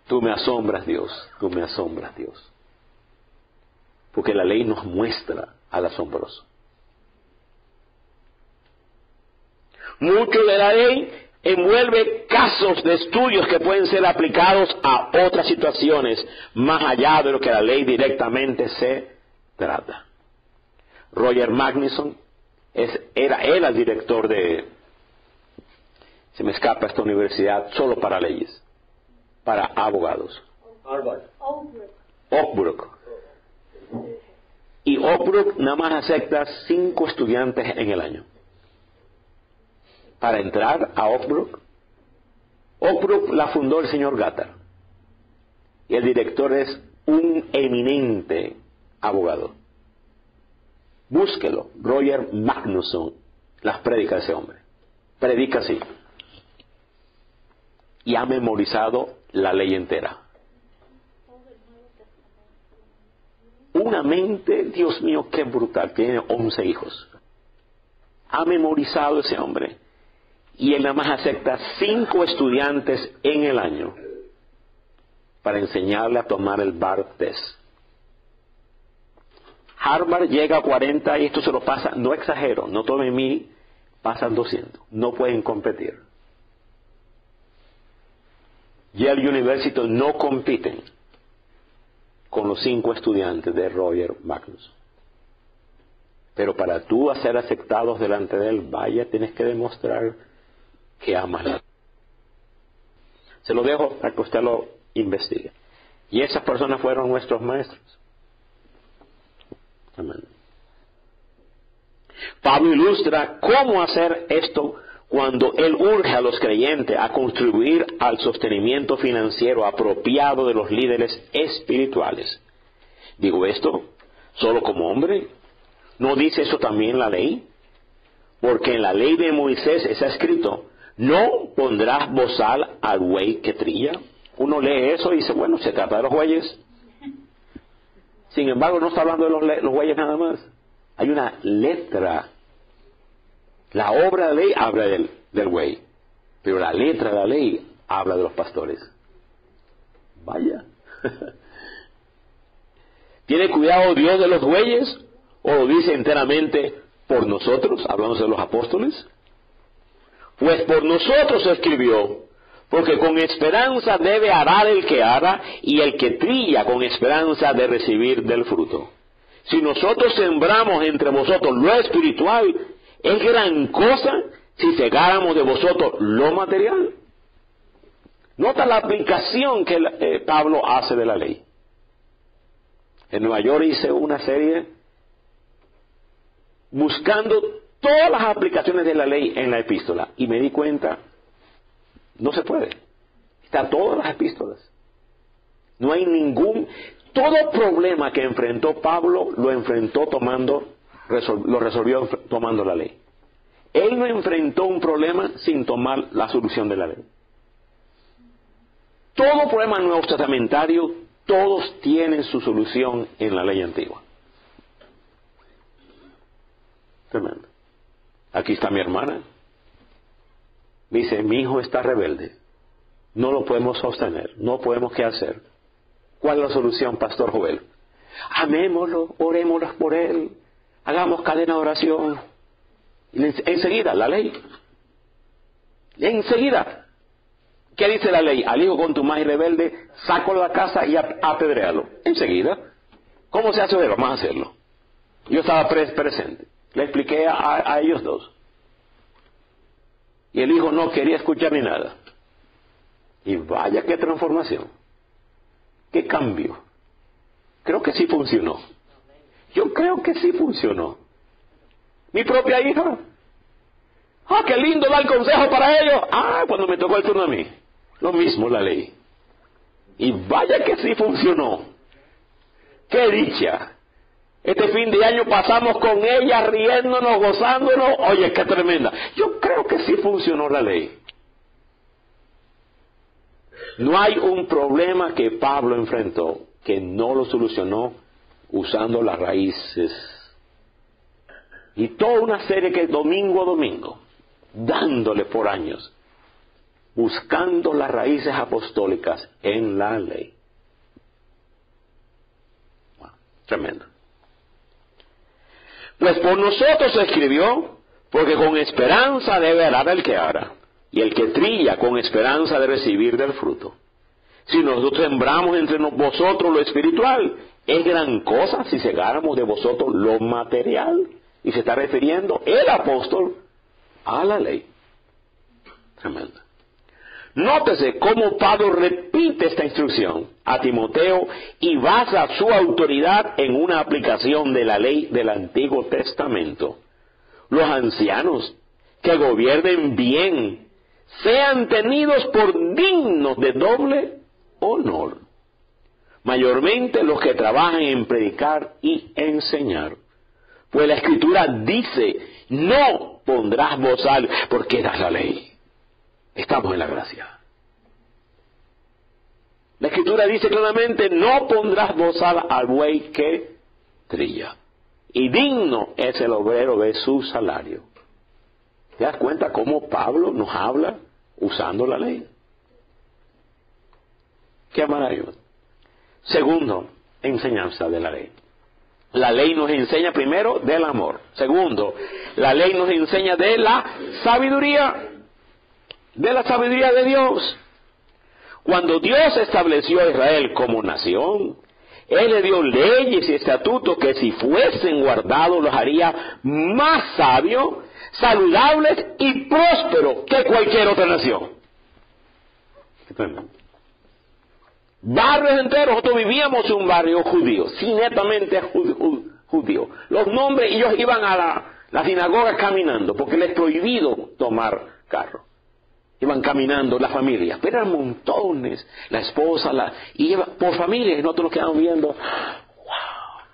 Speaker 1: Tú me asombras, Dios, tú me asombras, Dios. Porque la ley nos muestra al asombroso. Mucho de la ley envuelve casos de estudios que pueden ser aplicados a otras situaciones más allá de lo que la ley directamente se trata. Roger Magnuson era el director de, se me escapa esta universidad, solo para leyes, para abogados. Oak Brook. Y Oak Brook nada más acepta 5 estudiantes en el año. Para entrar a Oak Brook la fundó el señor Gatter. Y el director es un eminente abogado. Búsquelo, Roger Magnusson, las prédicas de ese hombre. Predica así. Y ha memorizado la ley entera. Una mente, Dios mío, qué brutal, tiene 11 hijos. Ha memorizado ese hombre. Y él nada más acepta 5 estudiantes en el año para enseñarle a tomar el bar test. Harvard llega a 40 y esto se lo pasa, no exagero, no tomen mí, pasan 200. No pueden competir. Yale University no compiten con los 5 estudiantes de Roger Magnusson. Pero para tú ser aceptados delante de él, vaya, tienes que demostrar que amas la. Se lo dejo para que usted lo investigue. Y esas personas fueron nuestros maestros. Amén. Pablo ilustra cómo hacer esto cuando él urge a los creyentes a contribuir al sostenimiento financiero apropiado de los líderes espirituales. Digo esto solo como hombre. ¿No dice eso también la ley? Porque en la ley de Moisés está escrito: no pondrás bozal al buey que trilla. Uno lee eso y dice, bueno, se trata de los bueyes. Sin embargo, no está hablando de los bueyes nada más. Hay una letra. La obra de la ley habla del buey, pero la letra de la ley habla de los pastores. Vaya. ¿Tiene cuidado Dios de los bueyes? ¿O lo dice enteramente por nosotros, hablando de los apóstoles? Pues por nosotros escribió, porque con esperanza debe arar el que ara, y el que trilla con esperanza de recibir del fruto. Si nosotros sembramos entre vosotros lo espiritual, es gran cosa si segáramos de vosotros lo material. Nota la aplicación que Pablo hace de la ley. En Nueva York hice una serie buscando todas las aplicaciones de la ley en la epístola, y me di cuenta, no se puede. Está todas las epístolas. No hay todo problema que enfrentó Pablo lo enfrentó lo resolvió tomando la ley. Él no enfrentó un problema sin tomar la solución de la ley. Todo problema nuevo testamentario, todos tienen su solución en la ley antigua. Tremendo. Aquí está mi hermana. Dice, mi hijo está rebelde. No lo podemos sostener. No podemos qué hacer. ¿Cuál es la solución, Pastor Joel? Amémoslo, orémoslo por él. Hagamos cadena de oración. Y enseguida, la ley. Enseguida. ¿Qué dice la ley? Al hijo contumaz y rebelde, sácalo de la casa y apedréalo. Enseguida. ¿Cómo se hace? Vamos a hacerlo. Yo estaba presente. Le expliqué a ellos dos. Y el hijo no quería escuchar ni nada. Y vaya qué transformación. Qué cambio. Creo que sí funcionó. Yo creo que sí funcionó. Mi propia hija. Ah, qué lindo dar consejo para ellos. Ah, cuando me tocó el turno a mí. Lo mismo la ley. Y vaya que sí funcionó. Qué dicha. Este fin de año pasamos con ella riéndonos, gozándonos. Oye, qué tremenda. Yo creo que sí funcionó la ley. No hay un problema que Pablo enfrentó que no lo solucionó usando las raíces. Y toda una serie que domingo a domingo, dándole por años, buscando las raíces apostólicas en la ley. Wow, tremendo. Pues por nosotros se escribió, porque con esperanza debe arar el que ara, y el que trilla con esperanza de recibir del fruto. Si nosotros sembramos entre vosotros lo espiritual, es gran cosa si segáramos de vosotros lo material. Y se está refiriendo el apóstol a la ley. Tremendo. Nótese cómo Pablo repite esta instrucción a Timoteo y basa su autoridad en una aplicación de la ley del Antiguo Testamento. Los ancianos que gobiernen bien sean tenidos por dignos de doble honor, mayormente los que trabajan en predicar y enseñar. Pues la Escritura dice, no pondrás bozal, porque das la ley. Estamos en la gracia. La Escritura dice claramente, no pondrás bozal al buey que trilla. Y digno es el obrero de su salario. ¿Te das cuenta cómo Pablo nos habla usando la ley? Qué maravilloso. Segundo, enseñanza de la ley. La ley nos enseña primero del amor. Segundo, la ley nos enseña de la sabiduría. De la sabiduría de Dios. Cuando Dios estableció a Israel como nación, Él le dio leyes y estatutos que si fuesen guardados los haría más sabios, saludables y prósperos que cualquier otra nación. Barrios enteros, nosotros vivíamos en un barrio judío, sí, netamente judío. Los nombres, ellos iban a la sinagoga caminando, porque les es prohibido tomar carro. Iban caminando las familias, pero eran montones, la esposa, y por familia, y nosotros nos quedamos viendo, ¡wow!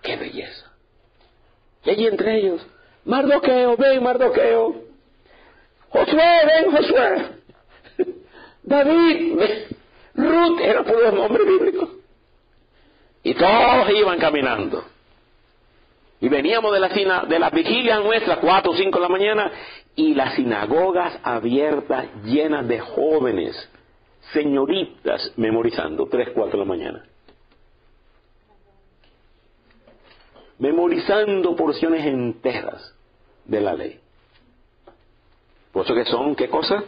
Speaker 1: ¡Qué belleza! Y allí entre ellos, Mardoqueo, ven Mardoqueo, Josué, ven Josué, David, ven. Ruth, eran por los nombres bíblicos. Y todos iban caminando. Y veníamos de la vigilia nuestra, 4 o 5 de la mañana, y las sinagogas abiertas, llenas de jóvenes, señoritas, memorizando, 3, 4 de la mañana. Memorizando porciones enteras de la ley. Por eso que son, ¿qué cosa?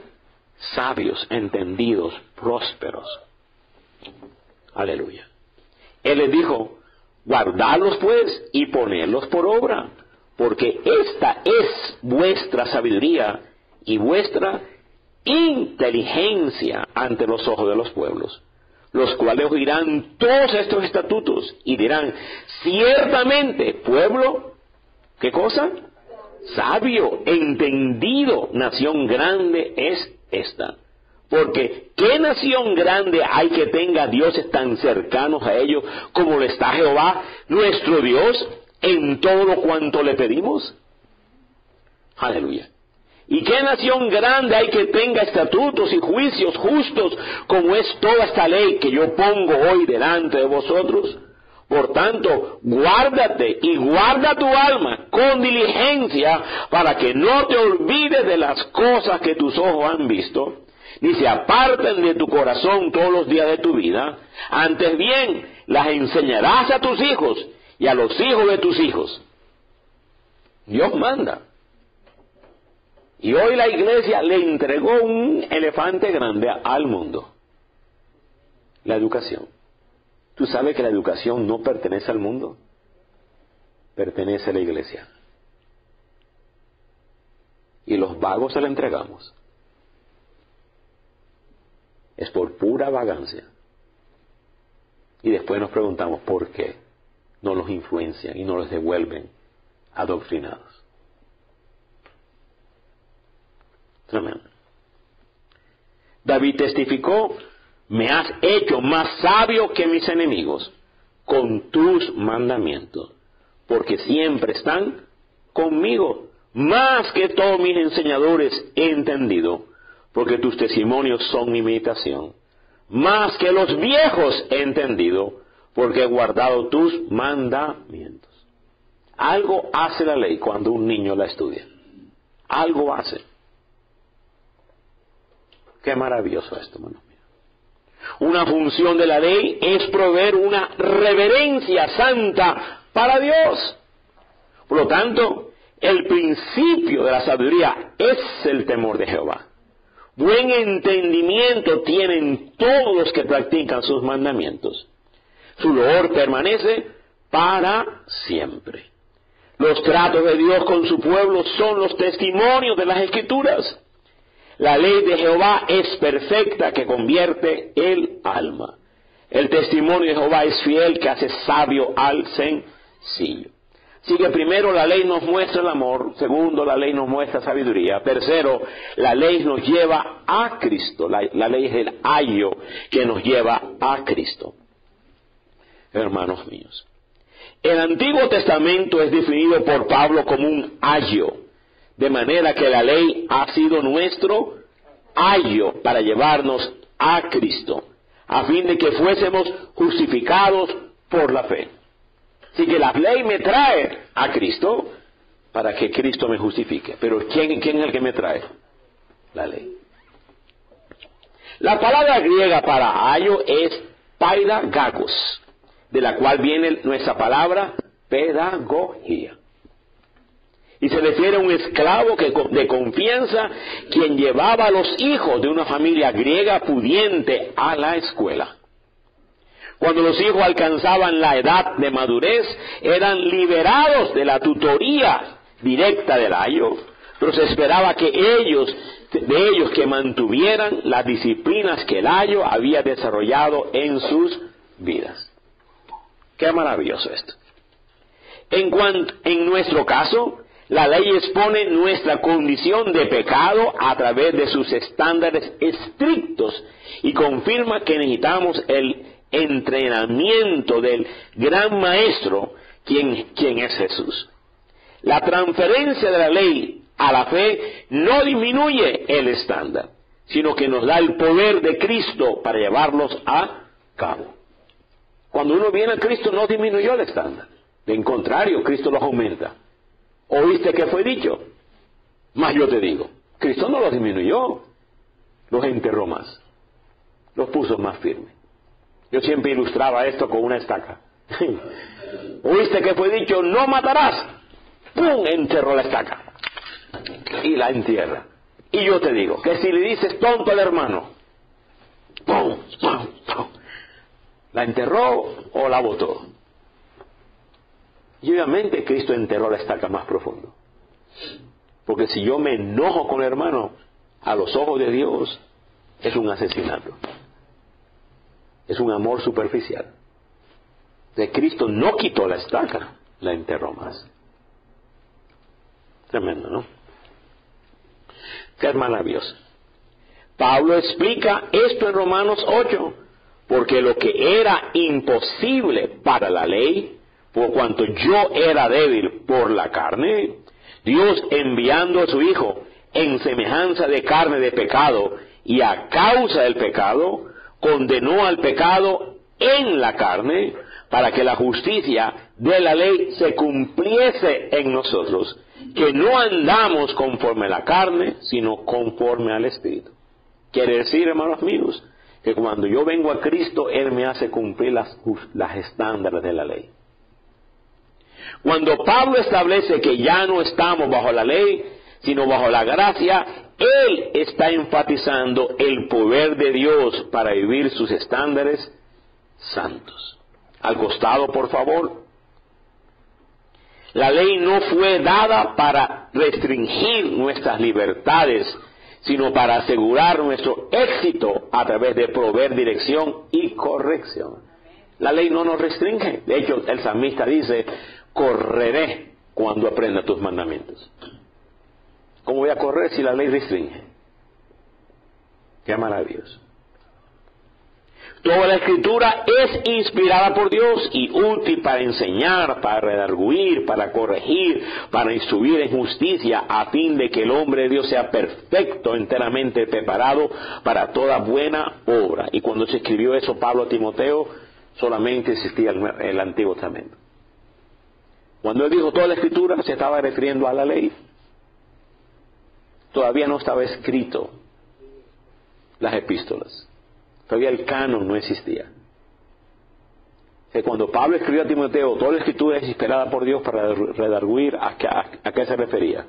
Speaker 1: Sabios, entendidos, prósperos. Aleluya. Él les dijo, guardadlos pues y ponedlos por obra, porque esta es vuestra sabiduría y vuestra inteligencia ante los ojos de los pueblos, los cuales oirán todos estos estatutos y dirán, ciertamente, pueblo, ¿qué cosa? Sabio, entendido, nación grande es esta. Porque ¿qué nación grande hay que tenga dioses tan cercanos a ellos como lo está Jehová, nuestro Dios, en todo lo cuanto le pedimos? Aleluya. ¿Y qué nación grande hay que tenga estatutos y juicios justos como es toda esta ley que yo pongo hoy delante de vosotros? Por tanto, guárdate y guarda tu alma con diligencia para que no te olvides de las cosas que tus ojos han visto, ni se aparten de tu corazón todos los días de tu vida. Antes bien, las enseñarás a tus hijos y a los hijos de tus hijos. Dios manda. Y hoy la iglesia le entregó un elefante grande al mundo. La educación. ¿Tú sabes que la educación no pertenece al mundo? Pertenece a la iglesia. Y los vagos se la entregamos. Es por pura vagancia. Y después nos preguntamos por qué no los influencian y no los devuelven adoctrinados. Tremendo. David testificó, me has hecho más sabio que mis enemigos con tus mandamientos, porque siempre están conmigo, más que todos mis enseñadores he entendido, porque tus testimonios son mi meditación, más que los viejos he entendido, porque he guardado tus mandamientos. Algo hace la ley cuando un niño la estudia. Algo hace. Qué maravilloso esto, hermano. Una función de la ley es proveer una reverencia santa para Dios. Por lo tanto, el principio de la sabiduría es el temor de Jehová. Buen entendimiento tienen todos los que practican sus mandamientos. Su loor permanece para siempre. Los tratos de Dios con su pueblo son los testimonios de las Escrituras. La ley de Jehová es perfecta, que convierte el alma. El testimonio de Jehová es fiel, que hace sabio al sencillo. Así que primero la ley nos muestra el amor, segundo la ley nos muestra sabiduría, tercero la ley nos lleva a Cristo, la ley es el ayo que nos lleva a Cristo. Hermanos míos, el Antiguo Testamento es definido por Pablo como un ayo, de manera que la ley ha sido nuestro ayo para llevarnos a Cristo, a fin de que fuésemos justificados por la fe. Así que la ley me trae a Cristo para que Cristo me justifique. Pero ¿quién es el que me trae? La ley. La palabra griega para ayo es paidagogos, de la cual viene nuestra palabra pedagogía. Y se refiere a un esclavo de confianza quien llevaba a los hijos de una familia griega pudiente a la escuela. Cuando los hijos alcanzaban la edad de madurez, eran liberados de la tutoría directa del ayo, pero se esperaba de ellos que mantuvieran las disciplinas que el ayo había desarrollado en sus vidas. Qué maravilloso esto. En nuestro caso, la ley expone nuestra condición de pecado a través de sus estándares estrictos y confirma que necesitamos el entrenamiento del gran maestro, quien es Jesús. La transferencia de la ley a la fe no disminuye el estándar, sino que nos da el poder de Cristo para llevarlos a cabo. Cuando uno viene a Cristo no disminuyó el estándar, de contrario, Cristo los aumenta. ¿Oíste que fue dicho? Mas yo te digo, Cristo no los disminuyó, los enterró más, los puso más firmes. Yo siempre ilustraba esto con una estaca. ¿Oíste que fue dicho, no matarás? ¡Pum! Enterró la estaca y la entierra. Y yo te digo que si le dices tonto al hermano, ¡pum! ¡Pum! ¡Pum! ¿La enterró o la botó? Y obviamente Cristo enterró la estaca más profundo. Porque si yo me enojo con el hermano, a los ojos de Dios es un asesinato. Es un amor superficial. De Cristo no quitó la estaca, la enterró más. Tremendo, ¿no? Qué maravilloso. Pablo explica esto en Romanos 8, porque lo que era imposible para la ley, por cuanto yo era débil por la carne, Dios enviando a su Hijo en semejanza de carne de pecado, y a causa del pecado, condenó al pecado en la carne, para que la justicia de la ley se cumpliese en nosotros, que no andamos conforme a la carne, sino conforme al Espíritu. Quiere decir, hermanos míos, que cuando yo vengo a Cristo, Él me hace cumplir las estándares de la ley. Cuando Pablo establece que ya no estamos bajo la ley, sino bajo la gracia, Él está enfatizando el poder de Dios para vivir sus estándares santos. Al costado, por favor. La ley no fue dada para restringir nuestras libertades, sino para asegurar nuestro éxito a través de proveer dirección y corrección. La ley no nos restringe. De hecho, el salmista dice, correré cuando aprenda tus mandamientos. ¿Cómo voy a correr si la ley restringe? Qué maravilloso. Toda la Escritura es inspirada por Dios y útil para enseñar, para redarguir, para corregir, para instruir en justicia, a fin de que el hombre de Dios sea perfecto, enteramente preparado para toda buena obra. Y cuando se escribió eso Pablo a Timoteo, solamente existía el Antiguo Testamento. Cuando él dijo toda la Escritura, se estaba refiriendo a la ley. Todavía no estaba escrito las epístolas. Todavía el canon no existía. Que cuando Pablo escribió a Timoteo, toda la Escritura es inspirada por Dios para redarguir, ¿a qué se refería?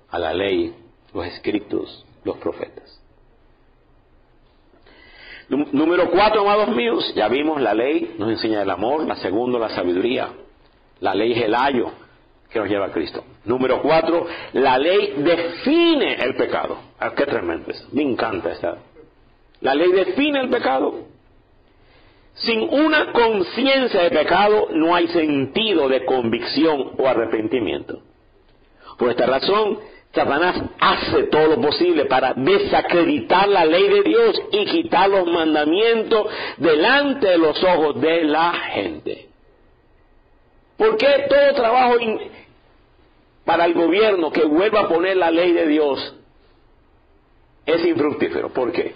Speaker 1: A la ley, los escritos, los profetas. Número 4, amados míos, ya vimos la ley, nos enseña el amor. La segunda, la sabiduría. La ley es el ayo que nos lleva a Cristo. Número 4, la ley define el pecado. Ah, qué tremendo es. Me encanta esta. La ley define el pecado. Sin una conciencia de pecado no hay sentido de convicción o arrepentimiento. Por esta razón, Satanás hace todo lo posible para desacreditar la ley de Dios y quitar los mandamientos delante de los ojos de la gente. ¿Por qué todo trabajo para el gobierno que vuelva a poner la ley de Dios es infructífero? ¿Por qué?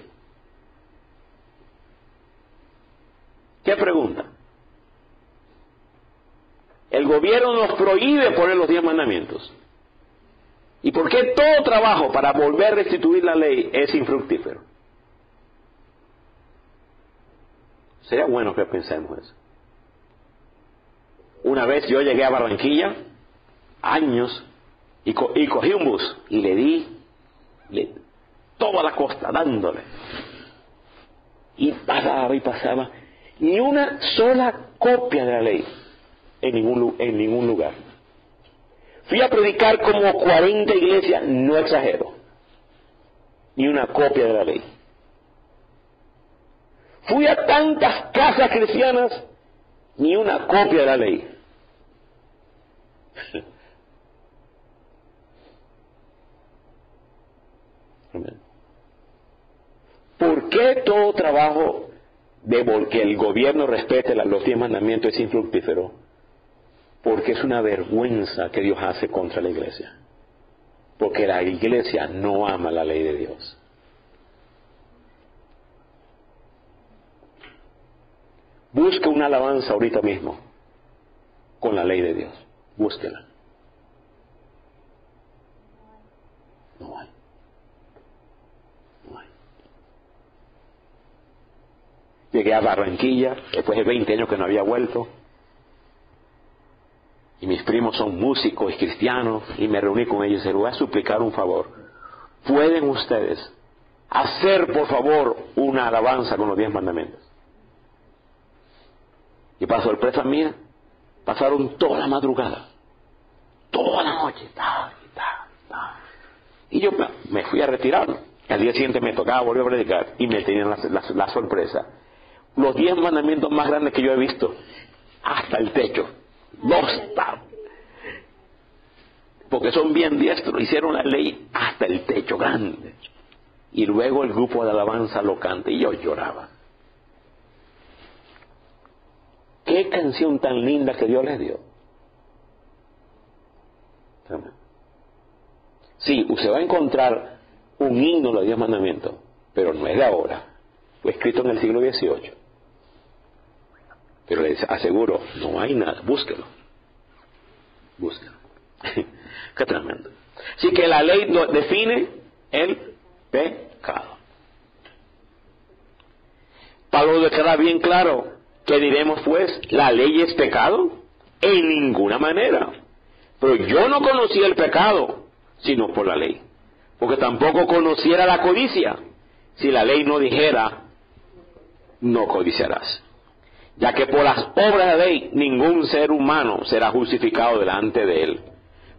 Speaker 1: ¿Qué pregunta? El gobierno nos prohíbe poner los 10 mandamientos. ¿Y por qué todo trabajo para volver a restituir la ley es infructífero? Sería bueno que pensemos eso. Una vez yo llegué a Barranquilla, años, y cogí un bus y le di toda la costa dándole. Y pasaba. Ni una sola copia de la ley en ningún lugar. Fui a predicar como 40 iglesias, no exagero, ni una copia de la ley. Fui a tantas casas cristianas, ni una copia de la ley. ¿Por qué todo trabajo de que el gobierno respete los 10 mandamientos es infructífero? Porque es una vergüenza que Dios hace contra la iglesia. Porque la iglesia no ama la ley de Dios. Busque una alabanza ahorita mismo con la ley de Dios. Búsquela. No hay. No hay. Llegué a Barranquilla, después de 20 años que no había vuelto. Y mis primos son músicos y cristianos, y me reuní con ellos y les voy a suplicar un favor. ¿Pueden ustedes hacer, por favor, una alabanza con los 10 mandamientos? Y para sorpresa mía, pasaron toda la madrugada, toda la noche, y yo me fui a retirar. Al día siguiente me tocaba volver a predicar, y me tenían la sorpresa. Los 10 mandamientos más grandes que yo he visto, hasta el techo. Porque son bien diestros, hicieron la ley hasta el techo grande. Y luego el grupo de alabanza lo canta y yo lloraba. Qué canción tan linda que Dios les dio. Sí, usted va a encontrar un himno de los 10 mandamientos, pero no es de ahora. Fue escrito en el siglo XVIII. Pero les aseguro, no hay nada. Búsquelo. Qué tremendo. Así que la ley define el pecado. Pablo declara bien claro. ¿Qué diremos pues? ¿La ley es pecado? En ninguna manera. Pero yo no conocía el pecado, sino por la ley. Porque tampoco conociera la codicia, si la ley no dijera, no codiciarás. Ya que por las obras de la ley ningún ser humano será justificado delante de él.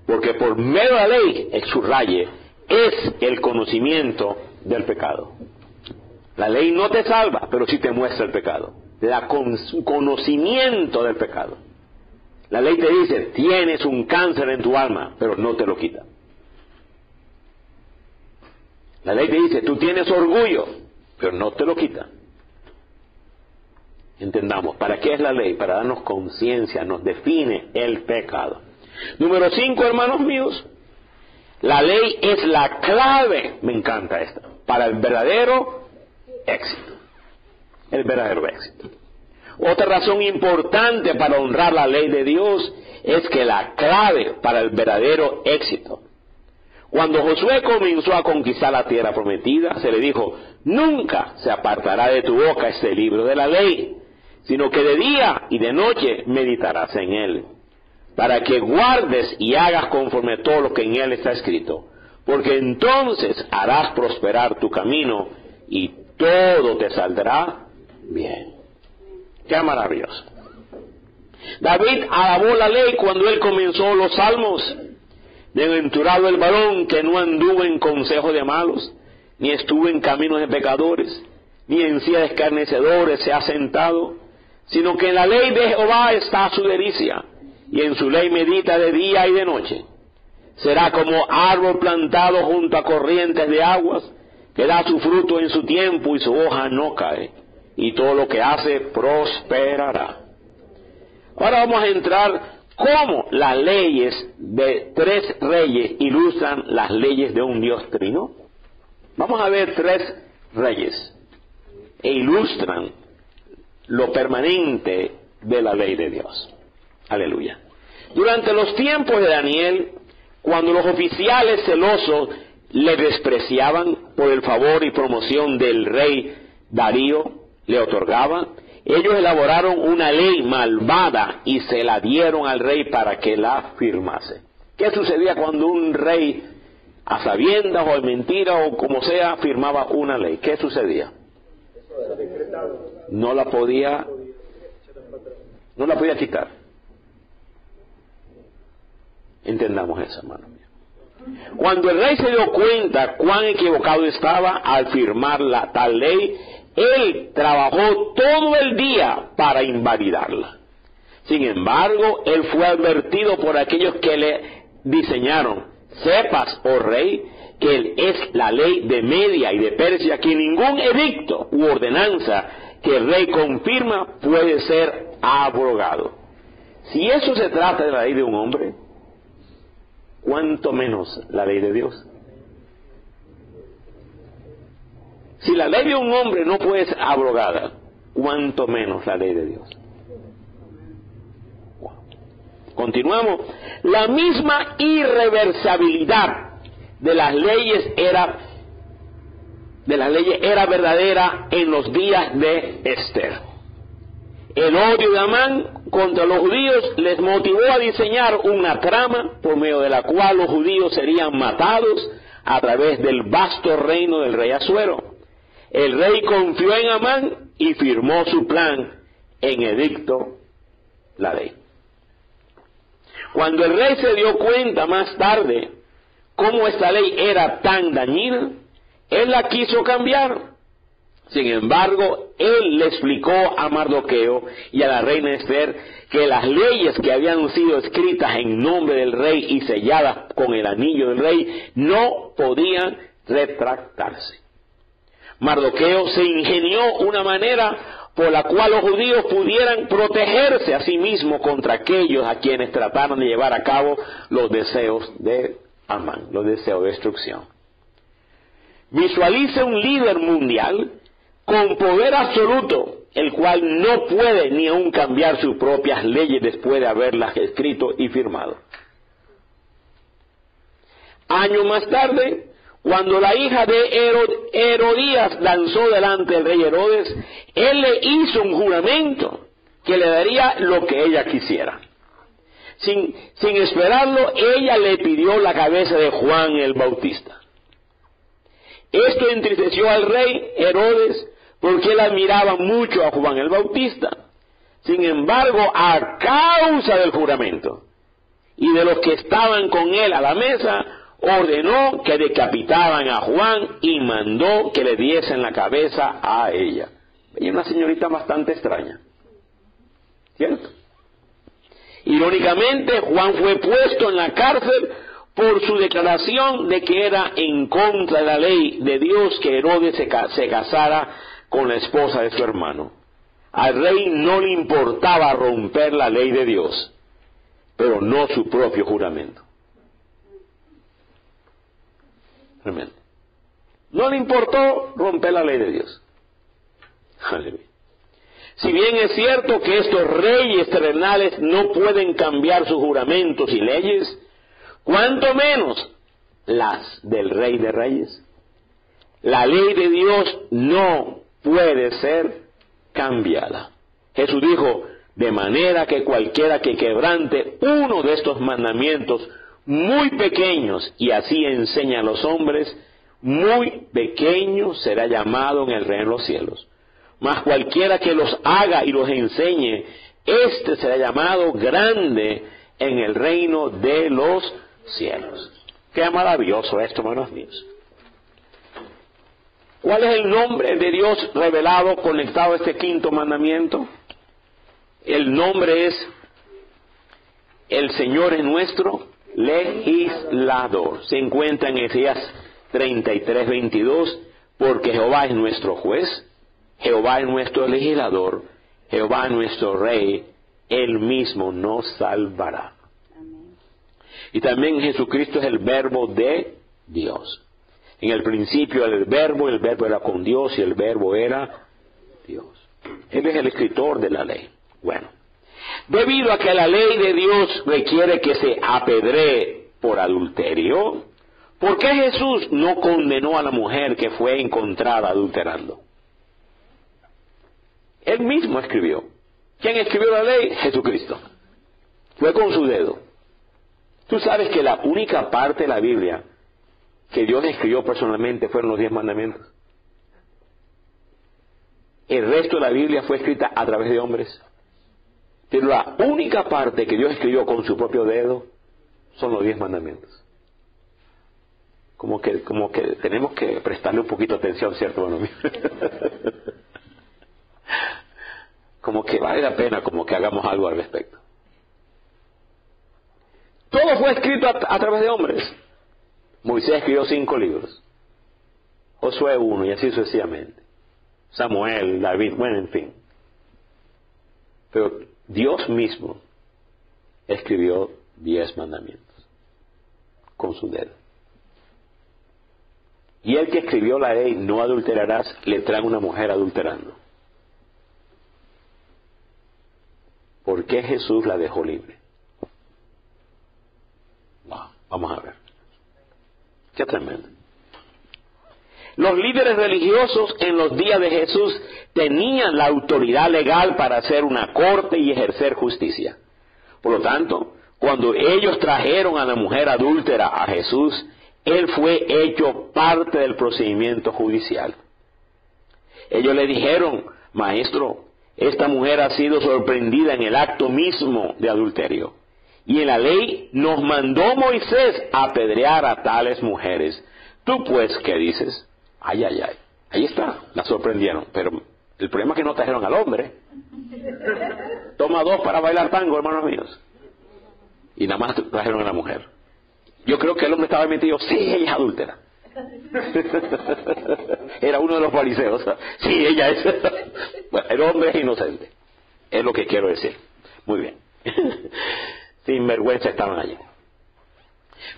Speaker 1: Porque por medio de la ley, el subraye, es el conocimiento del pecado. La ley no te salva, pero sí te muestra el pecado. Conocimiento del pecado. La ley te dice, tienes un cáncer en tu alma, pero no te lo quita. La ley te dice, tú tienes orgullo, pero no te lo quita. Entendamos, ¿para qué es la ley? Para darnos conciencia, nos define el pecado. Número 5, hermanos míos, la ley es la clave, me encanta esta, para el verdadero éxito. El verdadero éxito. Otra razón importante para honrar la ley de Dios es que la clave para el verdadero éxito. Cuando Josué comenzó a conquistar la tierra prometida, se le dijo, nunca se apartará de tu boca este libro de la ley, sino que de día y de noche meditarás en él, para que guardes y hagas conforme todo lo que en él está escrito, porque entonces harás prosperar tu camino y todo te saldrá bien. Qué maravilloso. David alabó la ley cuando él comenzó los salmos. Bienaventurado el varón que no anduvo en consejo de malos, ni estuvo en caminos de pecadores, ni en silla de escarnecedores se ha sentado, sino que en la ley de Jehová está su delicia, y en su ley medita de día y de noche. Será como árbol plantado junto a corrientes de aguas, que da su fruto en su tiempo y su hoja no cae, y todo lo que hace prosperará. Ahora vamos a entrar cómo las leyes de 3 reyes ilustran las leyes de un Dios trino. Vamos a ver 3 reyes e ilustran lo permanente de la ley de Dios. Aleluya. Durante los tiempos de Daniel, cuando los oficiales celosos le despreciaban por el favor y promoción del rey Darío le otorgaba, ellos elaboraron una ley malvada y se la dieron al rey para que la firmase. ¿Qué sucedía cuando un rey, a sabiendas o en mentira o como sea, firmaba una ley? ¿Qué sucedía? No la podía quitar. Entendamos eso, hermano mío. Cuando el rey se dio cuenta cuán equivocado estaba al firmar tal ley, él trabajó todo el día para invalidarla. Sin embargo, él fue advertido por aquellos que le diseñaron: sepas, oh rey, que es la ley de Media y de Persia, que ningún edicto u ordenanza que el rey confirma puede ser abrogado. Si eso se trata de la ley de un hombre, ¿cuánto menos la ley de Dios? Si la ley de un hombre no puede ser abrogada, ¿cuánto menos la ley de Dios? Wow. Continuamos. La misma irreversibilidad de las leyes era verdadera en los días de Esther. El odio de Amán contra los judíos les motivó a diseñar una trama por medio de la cual los judíos serían matados a través del vasto reino del rey Asuero. El rey confió en Amán y firmó su plan en edicto la ley. Cuando el rey se dio cuenta más tarde cómo esta ley era tan dañina, él la quiso cambiar. Sin embargo, él le explicó a Mardoqueo y a la reina Esther que las leyes que habían sido escritas en nombre del rey y selladas con el anillo del rey no podían retractarse. Mardoqueo se ingenió una manera por la cual los judíos pudieran protegerse a sí mismos contra aquellos a quienes trataron de llevar a cabo los deseos de Amán, los deseos de destrucción. Visualice un líder mundial con poder absoluto, el cual no puede ni aún cambiar sus propias leyes después de haberlas escrito y firmado. Años más tarde, cuando la hija de Herodías danzó delante del rey Herodes, él le hizo un juramento que le daría lo que ella quisiera. Sin esperarlo, ella le pidió la cabeza de Juan el Bautista. Esto entristeció al rey Herodes porque él admiraba mucho a Juan el Bautista. Sin embargo, a causa del juramento y de los que estaban con él a la mesa, ordenó que decapitaran a Juan y mandó que le diesen la cabeza a ella. Ella es una señorita bastante extraña, ¿cierto? Irónicamente, Juan fue puesto en la cárcel por su declaración de que era en contra de la ley de Dios que Herodes se casara con la esposa de su hermano. Al rey no le importaba romper la ley de Dios, pero no su propio juramento. Tremendo. No le importó romper la ley de Dios. Aleluya. Si bien es cierto que estos reyes terrenales no pueden cambiar sus juramentos y leyes, cuanto menos las del Rey de Reyes. La ley de Dios no puede ser cambiada. Jesús dijo: de manera que cualquiera que quebrante uno de estos mandamientos muy pequeños y así enseña a los hombres, muy pequeño será llamado en el reino de los cielos. Mas cualquiera que los haga y los enseñe, este será llamado grande en el reino de los cielos. Qué maravilloso esto, hermanos míos. ¿Cuál es el nombre de Dios revelado, conectado a este quinto mandamiento? El nombre es: el Señor es nuestro legislador. Se encuentra en Isaías 33:22, porque Jehová es nuestro juez, Jehová es nuestro legislador, Jehová es nuestro rey, Él mismo nos salvará. Amén. Y también Jesucristo es el verbo de Dios. En el principio era el verbo era con Dios y el verbo era Dios. Él es el escritor de la ley. Bueno, debido a que la ley de Dios requiere que se apedree por adulterio, ¿por qué Jesús no condenó a la mujer que fue encontrada adulterando? Él mismo escribió. ¿Quién escribió la ley? Jesucristo. Fue con su dedo. Tú sabes que la única parte de la Biblia que Dios escribió personalmente fueron los 10 mandamientos. El resto de la Biblia fue escrita a través de hombres. Pero la única parte que Dios escribió con su propio dedo son los 10 mandamientos. Como que tenemos que prestarle un poquito de atención, ¿cierto, hermano mío? Como que vale la pena como que hagamos algo al respecto. Todo fue escrito a través de hombres. Moisés escribió 5 libros. Josué 1 y así sucesivamente. Samuel, David, bueno, en fin. Pero Dios mismo escribió 10 mandamientos con su dedo. Y el que escribió la ley, no adulterarás, le trae una mujer adulterando. ¿Por qué Jesús la dejó libre? Vamos a ver. Qué tremendo. Los líderes religiosos en los días de Jesús tenían la autoridad legal para hacer una corte y ejercer justicia. Por lo tanto, cuando ellos trajeron a la mujer adúltera a Jesús, él fue hecho parte del procedimiento judicial. Ellos le dijeron: Maestro, esta mujer ha sido sorprendida en el acto mismo de adulterio. Y en la ley nos mandó Moisés a apedrear a tales mujeres. ¿Tú pues qué dices? Ay. Ahí está, la sorprendieron. Pero el problema es que no trajeron al hombre. Toma 2 para bailar tango, hermanos míos. Y nada más trajeron a la mujer. Yo creo que el hombre estaba metido: sí, ella es adúltera. Era uno de los fariseos. Sí, ella es. Bueno, el hombre es inocente. Es lo que quiero decir. Muy bien. Sin vergüenza estaban allí.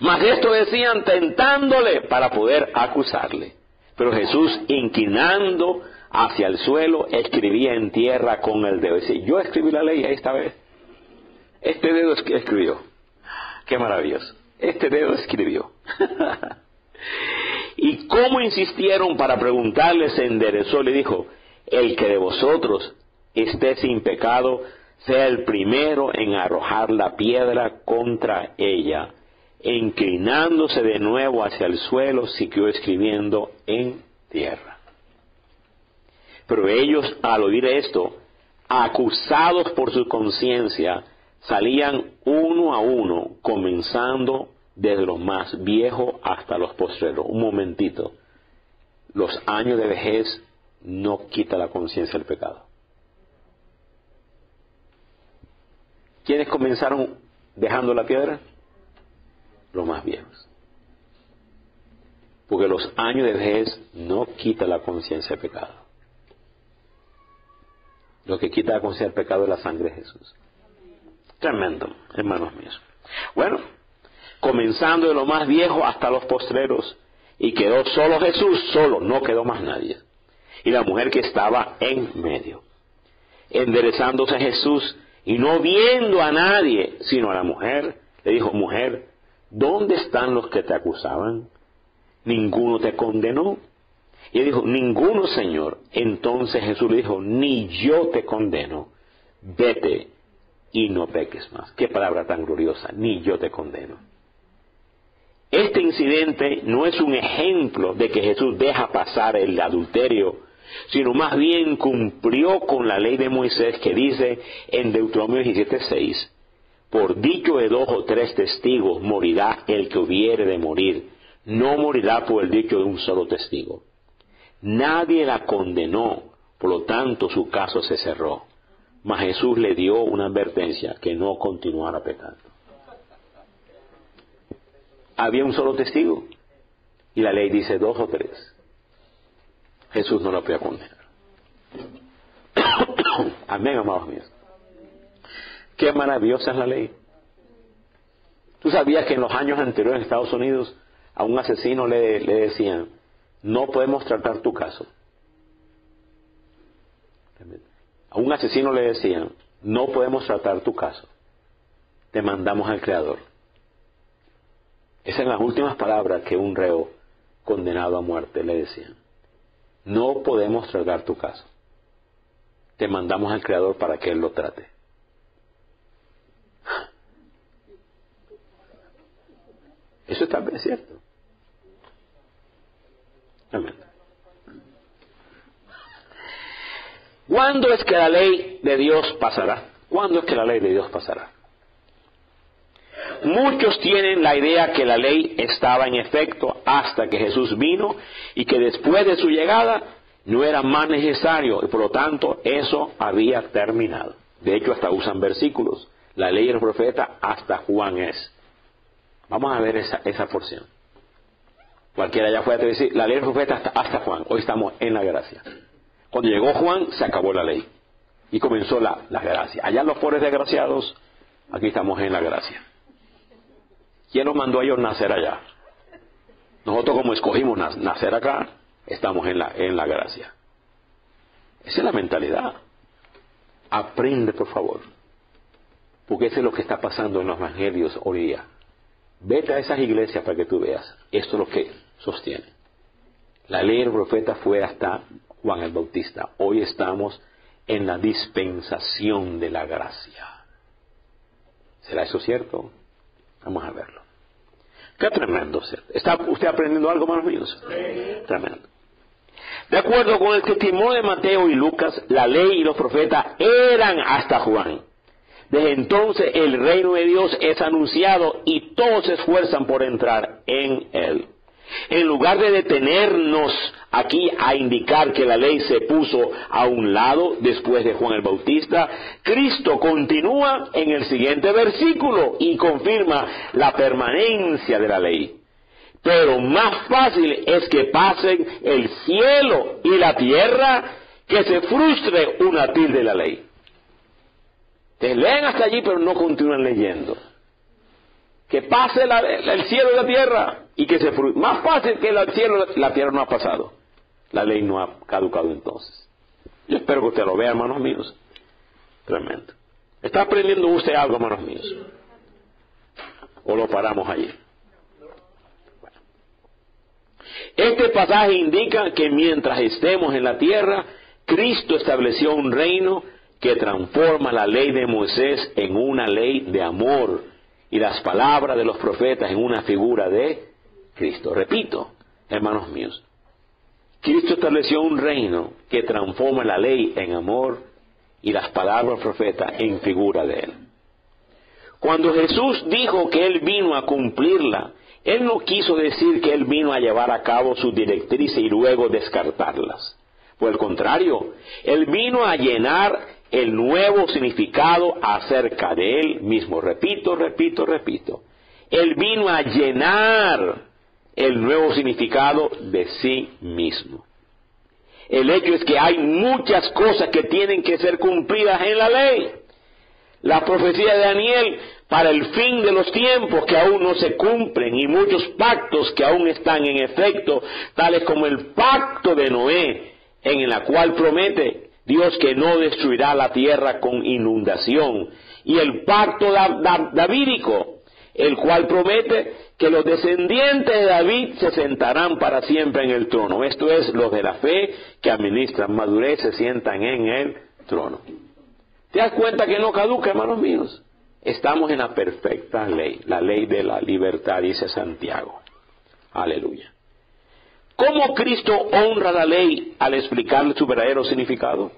Speaker 1: Mas esto decían tentándole para poder acusarle. Pero Jesús, inclinando hacia el suelo, escribía en tierra con el dedo. Dice: yo escribí la ley esta vez. Este dedo escribió. Qué maravilloso. Este dedo escribió. Y como insistieron para preguntarle, se enderezó y le dijo: el que de vosotros esté sin pecado, sea el primero en arrojar la piedra contra ella. E inclinándose de nuevo hacia el suelo, siguió escribiendo en tierra. Pero ellos, al oír esto, acusados por su conciencia, salían uno a uno, comenzando desde los más viejos hasta los postreros. Un momentito. Los años de vejez no quita la conciencia del pecado. ¿Quiénes comenzaron dejando la piedra? Los más viejos. Porque los años de vejez no quita la conciencia del pecado. Lo que quita la conciencia del pecado es la sangre de Jesús. Tremendo, hermanos míos. Bueno, comenzando de lo más viejo hasta los postreros, y quedó solo Jesús, solo, no quedó más nadie. Y la mujer que estaba en medio. Enderezándose Jesús, y no viendo a nadie, sino a la mujer, le dijo: mujer, ¿dónde están los que te acusaban? ¿Ninguno te condenó? Y él dijo: ninguno, Señor. Entonces Jesús le dijo: ni yo te condeno. Vete y no peques más. Qué palabra tan gloriosa. Ni yo te condeno. Este incidente no es un ejemplo de que Jesús deja pasar el adulterio sino más bien cumplió con la ley de Moisés, que dice en Deuteronomio 17:6, por dicho de 2 o 3 testigos morirá el que hubiere de morir, no morirá por el dicho de un solo testigo. Nadie la condenó, por lo tanto su caso se cerró. Mas Jesús le dio una advertencia, que no continuara pecando. Había un solo testigo, y la ley dice 2 o 3. Jesús no lo podía condenar. Amén, amados míos. Qué maravillosa es la ley. ¿Tú sabías que en los años anteriores en Estados Unidos a un asesino le decían, no podemos tratar tu caso? A un asesino le decían, no podemos tratar tu caso, te mandamos al Creador. Esas son las últimas palabras que un reo condenado a muerte le decían. No podemos tratar tu caso, te mandamos al Creador para que Él lo trate. Eso es también cierto. Amén. ¿Cuándo es que la ley de Dios pasará? ¿Cuándo es que la ley de Dios pasará? Muchos tienen la idea que la ley estaba en efecto hasta que Jesús vino y que después de su llegada no era más necesario y por lo tanto eso había terminado. De hecho, hasta usan versículos. La ley y los profetas hasta Juan es. Vamos a ver esa porción. Cualquiera allá afuera te dice, la ley y los profetas hasta Juan. Hoy estamos en la gracia. Cuando llegó Juan, se acabó la ley. Y comenzó la gracia. Allá los pobres desgraciados, aquí estamos en la gracia. ¿Quién los mandó a ellos nacer allá? Nosotros, como escogimos nacer acá, estamos en la gracia. Esa es la mentalidad. Aprende, por favor. Porque eso es lo que está pasando en los evangelios hoy día. Vete a esas iglesias para que tú veas. Esto es lo que sostiene. La ley del profeta fue hasta Juan el Bautista. Hoy estamos en la dispensación de la gracia. ¿Será eso cierto? Vamos a verlo. Qué tremendo. ¿Está usted aprendiendo algo, hermanos míos? Sí. Tremendo. De acuerdo con el testimonio de Mateo y Lucas, la ley y los profetas eran hasta Juan. Desde entonces el reino de Dios es anunciado y todos se esfuerzan por entrar en él. En lugar de detenernos aquí a indicar que la ley se puso a un lado después de Juan el Bautista, Cristo continúa en el siguiente versículo y confirma la permanencia de la ley. Pero más fácil es que pasen el cielo y la tierra que se frustre una tilde de la ley. Te leen hasta allí pero no continúan leyendo. Que pase el cielo y la tierra y que se frustre. Más fácil que el cielo y la tierra no ha pasado. La ley no ha caducado entonces. Yo espero que usted lo vea, hermanos míos. Tremendo. ¿Está aprendiendo usted algo, hermanos míos? ¿O lo paramos allí? Bueno. Este pasaje indica que mientras estemos en la tierra, Cristo estableció un reino que transforma la ley de Moisés en una ley de amor y las palabras de los profetas en una figura de Cristo. Repito, hermanos míos, Cristo estableció un reino que transforma la ley en amor y las palabras de los profetas en figura de Él. Cuando Jesús dijo que Él vino a cumplirla, Él no quiso decir que Él vino a llevar a cabo sus directrices y luego descartarlas. Por el contrario, Él vino a llenar el nuevo significado acerca de Él mismo. Repito. Él vino a llenar el nuevo significado de sí mismo. El hecho es que hay muchas cosas que tienen que ser cumplidas en la ley. La profecía de Daniel para el fin de los tiempos que aún no se cumplen y muchos pactos que aún están en efecto, tales como el pacto de Noé, en la cual promete Dios que no destruirá la tierra con inundación, y el pacto davídico, el cual promete que los descendientes de David se sentarán para siempre en el trono. Esto es, los de la fe que administran madurez se sientan en el trono. ¿Te das cuenta que no caduca, hermanos míos? Estamos en la perfecta ley, la ley de la libertad, dice Santiago. Aleluya. ¿Cómo Cristo honra la ley al explicarle su verdadero significado?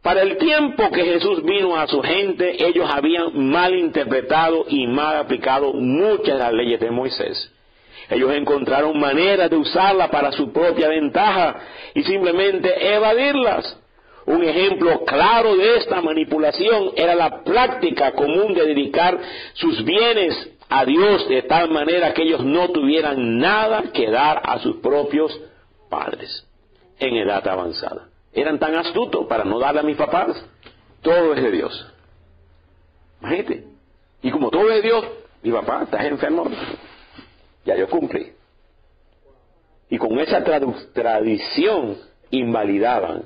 Speaker 1: Para el tiempo que Jesús vino a su gente, ellos habían mal interpretado y mal aplicado muchas de las leyes de Moisés. Ellos encontraron maneras de usarla para su propia ventaja y simplemente evadirlas. Un ejemplo claro de esta manipulación era la práctica común de dedicar sus bienes a Dios de tal manera que ellos no tuvieran nada que dar a sus propios padres en edad avanzada. Eran tan astutos para no darle a mis papás. Todo es de Dios. Imagínate. Y como todo es de Dios, mi papá, estás enfermo, ya yo cumplí. Y con esa tradición invalidaban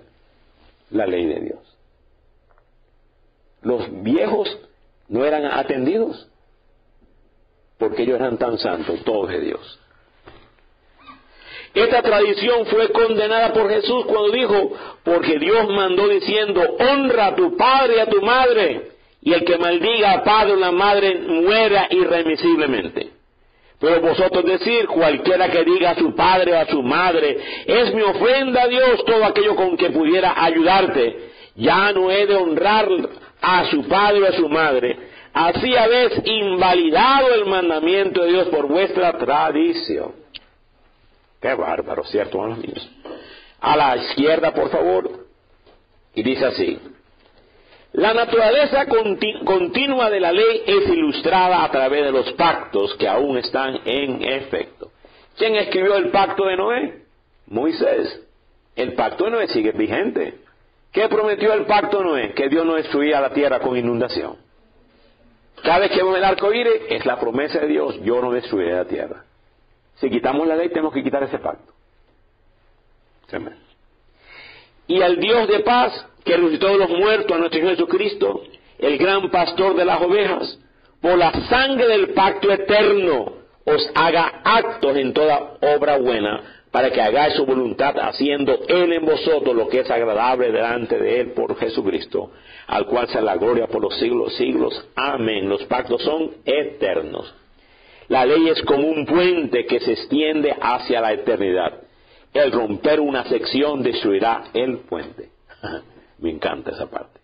Speaker 1: la ley de Dios. Los viejos no eran atendidos porque ellos eran tan santos, todos de Dios. Esta tradición fue condenada por Jesús cuando dijo, porque Dios mandó diciendo, honra a tu padre y a tu madre, y el que maldiga a padre o a la madre muera irremisiblemente. Pero vosotros decir, cualquiera que diga a su padre o a su madre, es mi ofrenda a Dios todo aquello con que pudiera ayudarte, ya no he de honrar a su padre o a su madre. Así habéis invalidado el mandamiento de Dios por vuestra tradición. Qué bárbaro, ¿cierto, hermanos míos? A la izquierda, por favor. Y dice así. La naturaleza continua de la ley es ilustrada a través de los pactos que aún están en efecto. ¿Quién escribió el pacto de Noé? Moisés. El pacto de Noé sigue vigente. ¿Qué prometió el pacto de Noé? Que Dios no destruía la tierra con inundación. Cada vez que vemos el arco iris, es la promesa de Dios, yo no destruiré la tierra. Si quitamos la ley, tenemos que quitar ese pacto. Amén. Y al Dios de paz, que resucitó de los muertos a nuestro Señor Jesucristo, el gran pastor de las ovejas, por la sangre del pacto eterno, os haga actos en toda obra buena, para que hagáis su voluntad, haciendo Él en vosotros lo que es agradable delante de Él por Jesucristo, al cual sea la gloria por los siglos de los siglos. Amén. Los pactos son eternos. La ley es como un puente que se extiende hacia la eternidad. El romper una sección destruirá el puente. Me encanta esa parte.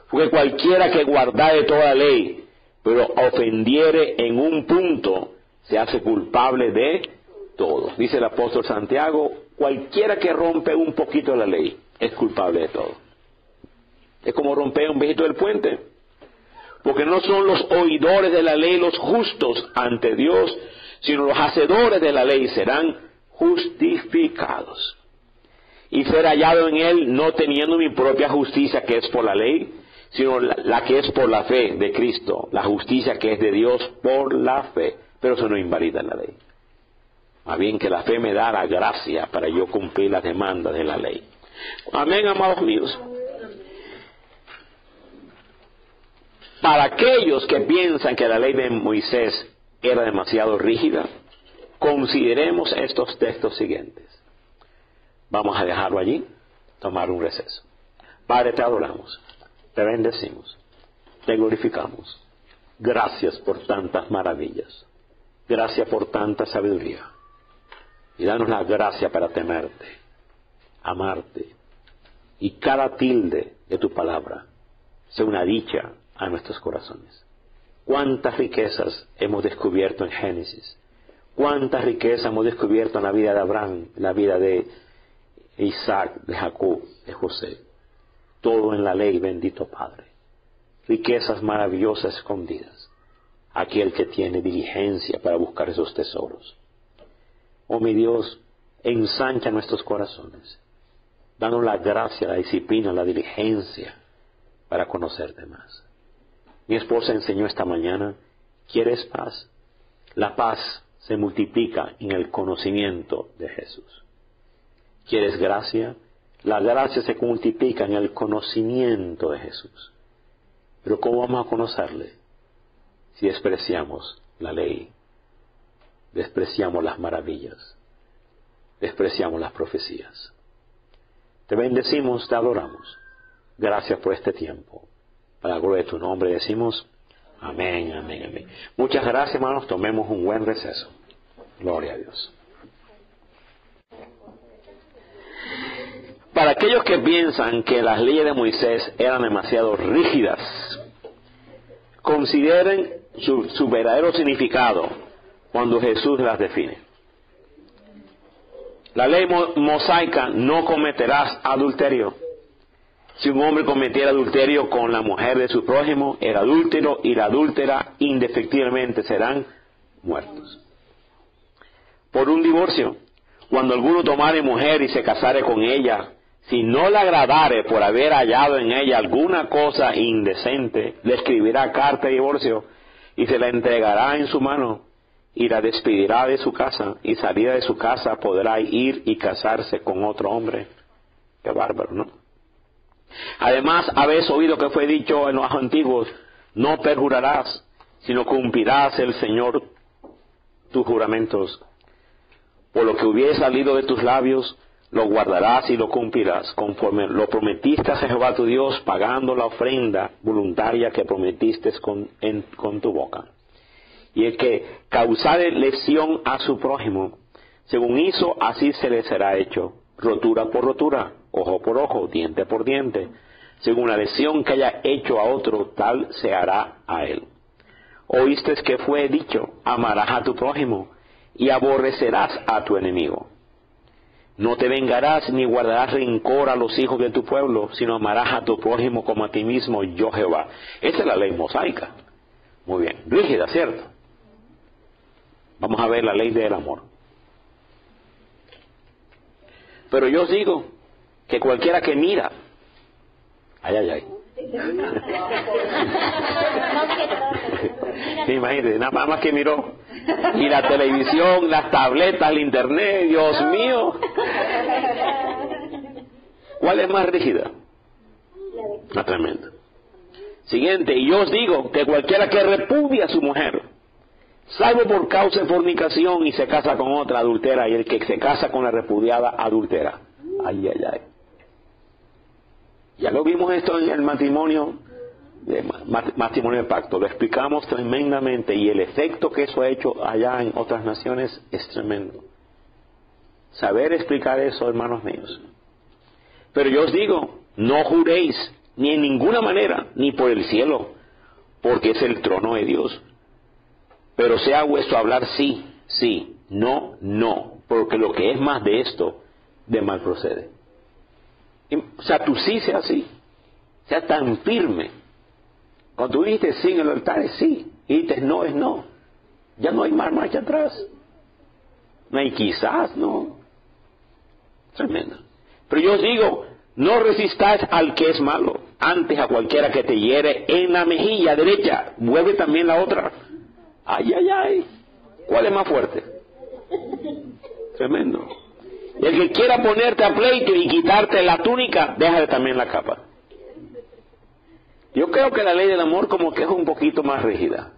Speaker 1: Porque cualquiera que guardare toda la ley, pero ofendiere en un punto, se hace culpable de todo. Dice el apóstol Santiago, cualquiera que rompe un poquito la ley, es culpable de todo. Es como romper un viejito del puente. Porque no son los oidores de la ley los justos ante Dios, sino los hacedores de la ley serán justificados. Y ser hallado en Él, no teniendo mi propia justicia que es por la ley, sino la que es por la fe de Cristo, la justicia que es de Dios por la fe. Pero eso no invalida la ley. Más bien que la fe me da la gracia para yo cumplir las demandas de la ley. Amén, amados míos. Para aquellos que piensan que la ley de Moisés era demasiado rígida, consideremos estos textos siguientes. Vamos a dejarlo allí, tomar un receso. Padre, te adoramos, te bendecimos, te glorificamos. Gracias por tantas maravillas. Gracias por tanta sabiduría. Y danos la gracia para temerte, amarte. Y cada tilde de tu palabra sea una dicha a nuestros corazones. Cuántas riquezas hemos descubierto en Génesis. Cuántas riquezas hemos descubierto en la vida de Abraham, en la vida de Isaac, de Jacob, de José. Todo en la ley, bendito Padre. Riquezas maravillosas escondidas. Aquel que tiene diligencia para buscar esos tesoros. Oh mi Dios, ensancha nuestros corazones. Danos la gracia, la disciplina, la diligencia para conocerte más. Mi esposa enseñó esta mañana, ¿quieres paz? La paz se multiplica en el conocimiento de Jesús. ¿Quieres gracia? La gracia se multiplica en el conocimiento de Jesús. Pero ¿cómo vamos a conocerle? Si despreciamos la ley, despreciamos las maravillas, despreciamos las profecías. Te bendecimos, te adoramos. Gracias por este tiempo. Para la gloria de tu nombre decimos amén, amén, amén. Muchas gracias, hermanos. Tomemos un buen receso. Gloria a Dios. Para aquellos que piensan que las leyes de Moisés eran demasiado rígidas, consideren su verdadero significado cuando Jesús las define. La ley mosaica: no cometerás adulterio. Si un hombre cometiera adulterio con la mujer de su prójimo, el adúltero y la adúltera indefectiblemente serán muertos. Por un divorcio: cuando alguno tomare mujer y se casare con ella, si no le agradare por haber hallado en ella alguna cosa indecente, le escribirá carta de divorcio y se la entregará en su mano y la despedirá de su casa, y salida de su casa podrá ir y casarse con otro hombre. Qué bárbaro, ¿no? Además, habéis oído que fue dicho en los antiguos: no perjurarás, sino cumplirás el Señor tus juramentos. Por lo que hubiere salido de tus labios, lo guardarás y lo cumplirás, conforme lo prometiste a Jehová tu Dios, pagando la ofrenda voluntaria que prometiste con tu boca. Y el que causare lesión a su prójimo, según hizo, así se le será hecho, rotura por rotura, ojo por ojo, diente por diente. Según la lesión que haya hecho a otro, tal se hará a él. Oíste que fue dicho: amarás a tu prójimo y aborrecerás a tu enemigo. No te vengarás ni guardarás rencor a los hijos de tu pueblo, sino amarás a tu prójimo como a ti mismo, yo Jehová. Esa es la ley mosaica. Muy bien, rígida, ¿cierto? Vamos a ver la ley del amor. Pero yo os digo que cualquiera que mira, imagínate, nada más que miró, y la televisión, las tabletas, el internet, Dios mío, ¿cuál es más rígida? La tremenda. Siguiente: y yo os digo que cualquiera que repudia a su mujer, salvo por causa de fornicación, y se casa con otra, adultera, y el que se casa con la repudiada, adultera. Ya lo vimos esto en el matrimonio de pacto, lo explicamos tremendamente, y el efecto que eso ha hecho allá en otras naciones es tremendo. Saber explicar eso, hermanos míos. Pero yo os digo, no juréis, ni en ninguna manera, ni por el cielo, porque es el trono de Dios. Pero sea vuestro hablar sí, sí, no, no, porque lo que es más de esto, de mal procede. O sea, tu sí sea sí, sea tan firme. Cuando tú dijiste sí en el altar es sí, y dijiste no es no. Ya no hay más marcha atrás. No hay quizás, no. Tremendo. Pero yo os digo, no resistáis al que es malo, antes a cualquiera que te hiere en la mejilla derecha, vuelve también la otra. ¿Cuál es más fuerte? Tremendo. Y el que quiera ponerte a pleito y quitarte la túnica, déjale también la capa. Yo creo que la ley del amor como que es un poquito más rígida.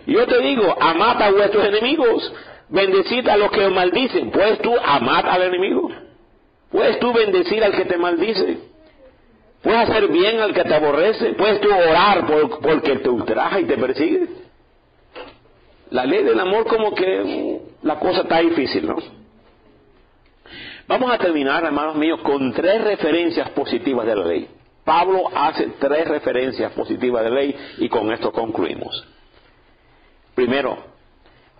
Speaker 1: Yo te digo, amad a vuestros enemigos, bendecid a los que os maldicen. ¿Puedes tú amar al enemigo? ¿Puedes tú bendecir al que te maldice? ¿Puedes hacer bien al que te aborrece? ¿Puedes tú orar por el que te ultraja y te persigue? La ley del amor como que la cosa está difícil, ¿no? Vamos a terminar, hermanos míos, con 3 referencias positivas de la ley. Pablo hace 3 referencias positivas de la ley y con esto concluimos. Primero,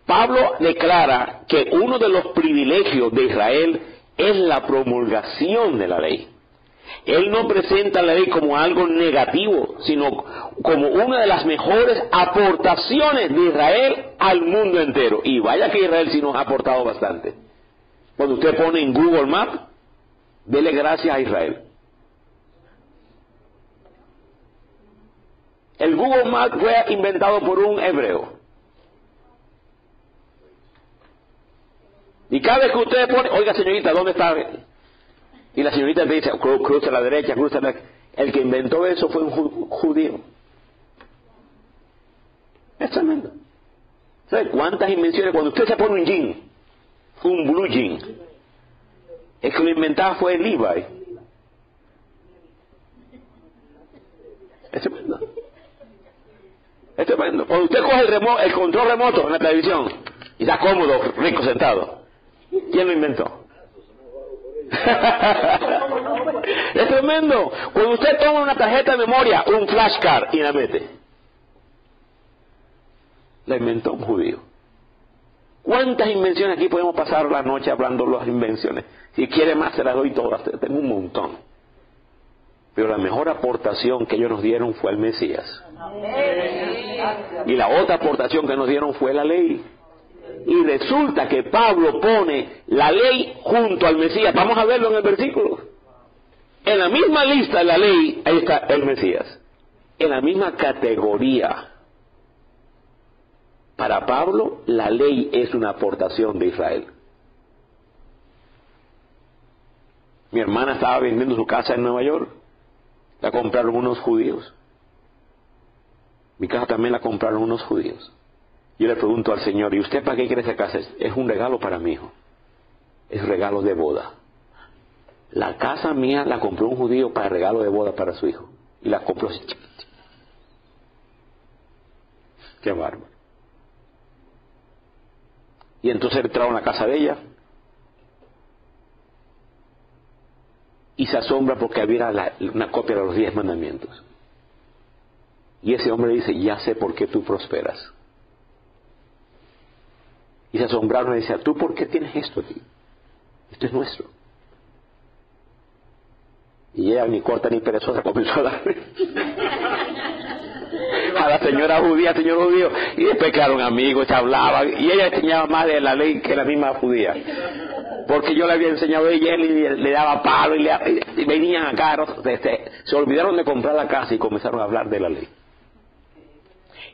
Speaker 1: Pablo declara que uno de los privilegios de Israel es la promulgación de la ley. Él no presenta la ley como algo negativo, sino como una de las mejores aportaciones de Israel al mundo entero. Y vaya que Israel sí nos ha aportado bastante. Cuando usted pone en Google Maps, dele gracias a Israel. El Google Maps fue inventado por un hebreo. Y cada vez que usted pone, oiga señorita, ¿dónde está? Y la señorita te dice, cruza a la derecha, cruza a la... El que inventó eso fue un judío. Es tremendo. ¿Sabe cuántas invenciones? Cuando usted se pone un jean, un blue jean, el que lo inventaba fue Levi. Es tremendo. Es tremendo. Cuando usted coge el control remoto en la televisión y está cómodo, rico, sentado, ¿quién lo inventó? Es tremendo. Cuando usted toma una tarjeta de memoria, un flashcard, y la mete, la inventó un judío. ¿Cuántas invenciones aquí podemos pasar la noche hablando de las invenciones? Si quiere más, se las doy todas. Tengo un montón. Pero la mejor aportación que ellos nos dieron fue el Mesías. Y la otra aportación que nos dieron fue la ley. Y resulta que Pablo pone la ley junto al Mesías. Vamos a verlo en el versículo. En la misma lista de la ley, ahí está el Mesías. En la misma categoría. Para Pablo, la ley es una aportación de Israel. Mi hermana estaba vendiendo su casa en Nueva York. La compraron unos judíos. Mi casa también la compraron unos judíos. Yo le pregunto al Señor, ¿y usted para qué quiere esa casa? Es un regalo para mi hijo. Es regalo de boda. La casa mía la compró un judío para regalo de boda para su hijo. Y la compró así. Qué bárbaro. Y entonces entraron a la casa de ella. Y se asombra porque había una copia de los 10 mandamientos. Y ese hombre dice, ya sé por qué tú prosperas. Y se asombraron y decían, ¿tú por qué tienes esto aquí? Esto es nuestro. Y ella, ni corta ni perezosa, comenzó a darle a la señora judía, señor judío. Y después quedaron amigos, se hablaban. Y ella enseñaba más de la ley que la misma judía. Porque yo le había enseñado a ella y le daba palo y venían acá, se olvidaron de comprar la casa y comenzaron a hablar de la ley.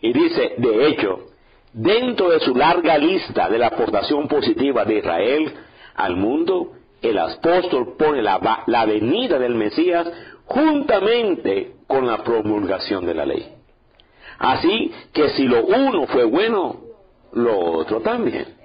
Speaker 1: Y dice, de hecho, dentro de su larga lista de la aportación positiva de Israel al mundo, el apóstol pone la venida del Mesías juntamente con la promulgación de la ley. Así que si lo uno fue bueno, lo otro también.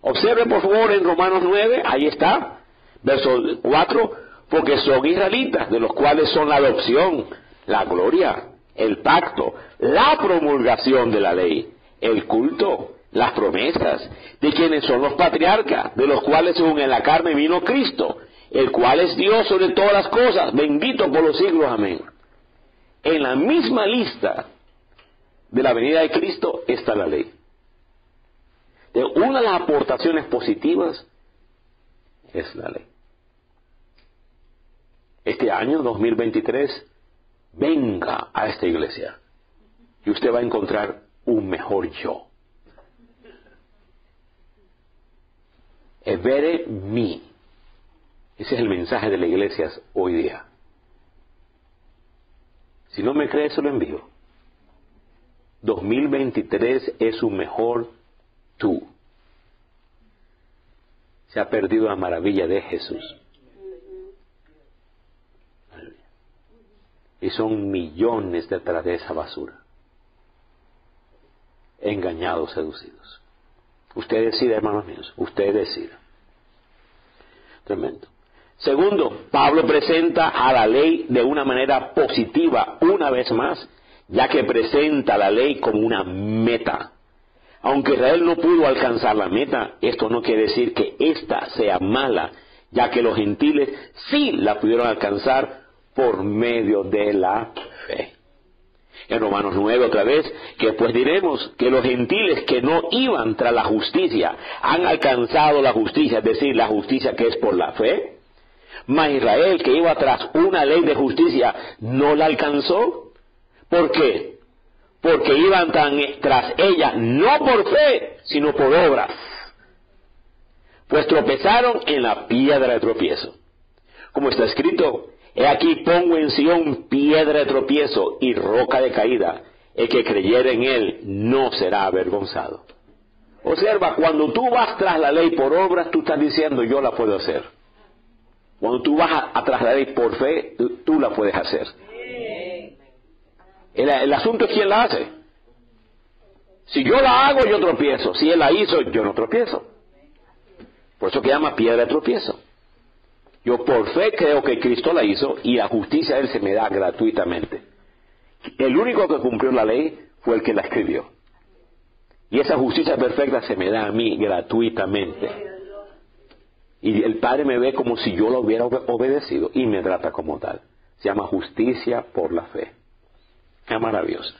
Speaker 1: Observe por favor en Romanos 9, ahí está, verso 4, porque son israelitas, de los cuales son la adopción, la gloria, el pacto, la promulgación de la ley, el culto, las promesas, de quienes son los patriarcas, de los cuales según en la carne vino Cristo, el cual es Dios sobre todas las cosas, bendito por los siglos, amén. En la misma lista de la venida de Cristo está la ley. Una de las aportaciones positivas es la ley. Este año 2023, venga a esta iglesia y usted va a encontrar un mejor yo. Evere mi. Ese es el mensaje de las iglesias hoy día. Si no me cree, se lo envío. 2023 es un mejor tú. Se ha perdido la maravilla de Jesús. Y son millones detrás de esa basura. Engañados, seducidos. Usted decide, hermanos míos. Usted decide. Tremendo. Segundo, Pablo presenta a la ley de una manera positiva una vez más, ya que presenta la ley como una meta. Aunque Israel no pudo alcanzar la meta, esto no quiere decir que ésta sea mala, ya que los gentiles sí la pudieron alcanzar por medio de la fe. En Romanos 9 otra vez, que pues diremos que los gentiles que no iban tras la justicia han alcanzado la justicia, es decir, la justicia que es por la fe, mas Israel que iba tras una ley de justicia no la alcanzó. ¿Por qué? Porque iban tras ella no por fe, sino por obras. Pues tropezaron en la piedra de tropiezo. Como está escrito, he aquí pongo en Sión piedra de tropiezo y roca de caída. El que creyere en él no será avergonzado. Observa, cuando tú vas tras la ley por obras, tú estás diciendo yo la puedo hacer. Cuando tú vas tras la ley por fe, tú la puedes hacer. El asunto es quién la hace. Si yo la hago, yo tropiezo. Si él la hizo, yo no tropiezo. Por eso que llama piedra de tropiezo. Yo por fe creo que Cristo la hizo y la justicia de él se me da gratuitamente. El único que cumplió la ley fue el que la escribió. Y esa justicia perfecta se me da a mí gratuitamente. Y el Padre me ve como si yo lo hubiera obedecido y me trata como tal. Se llama justicia por la fe. Es maravilloso.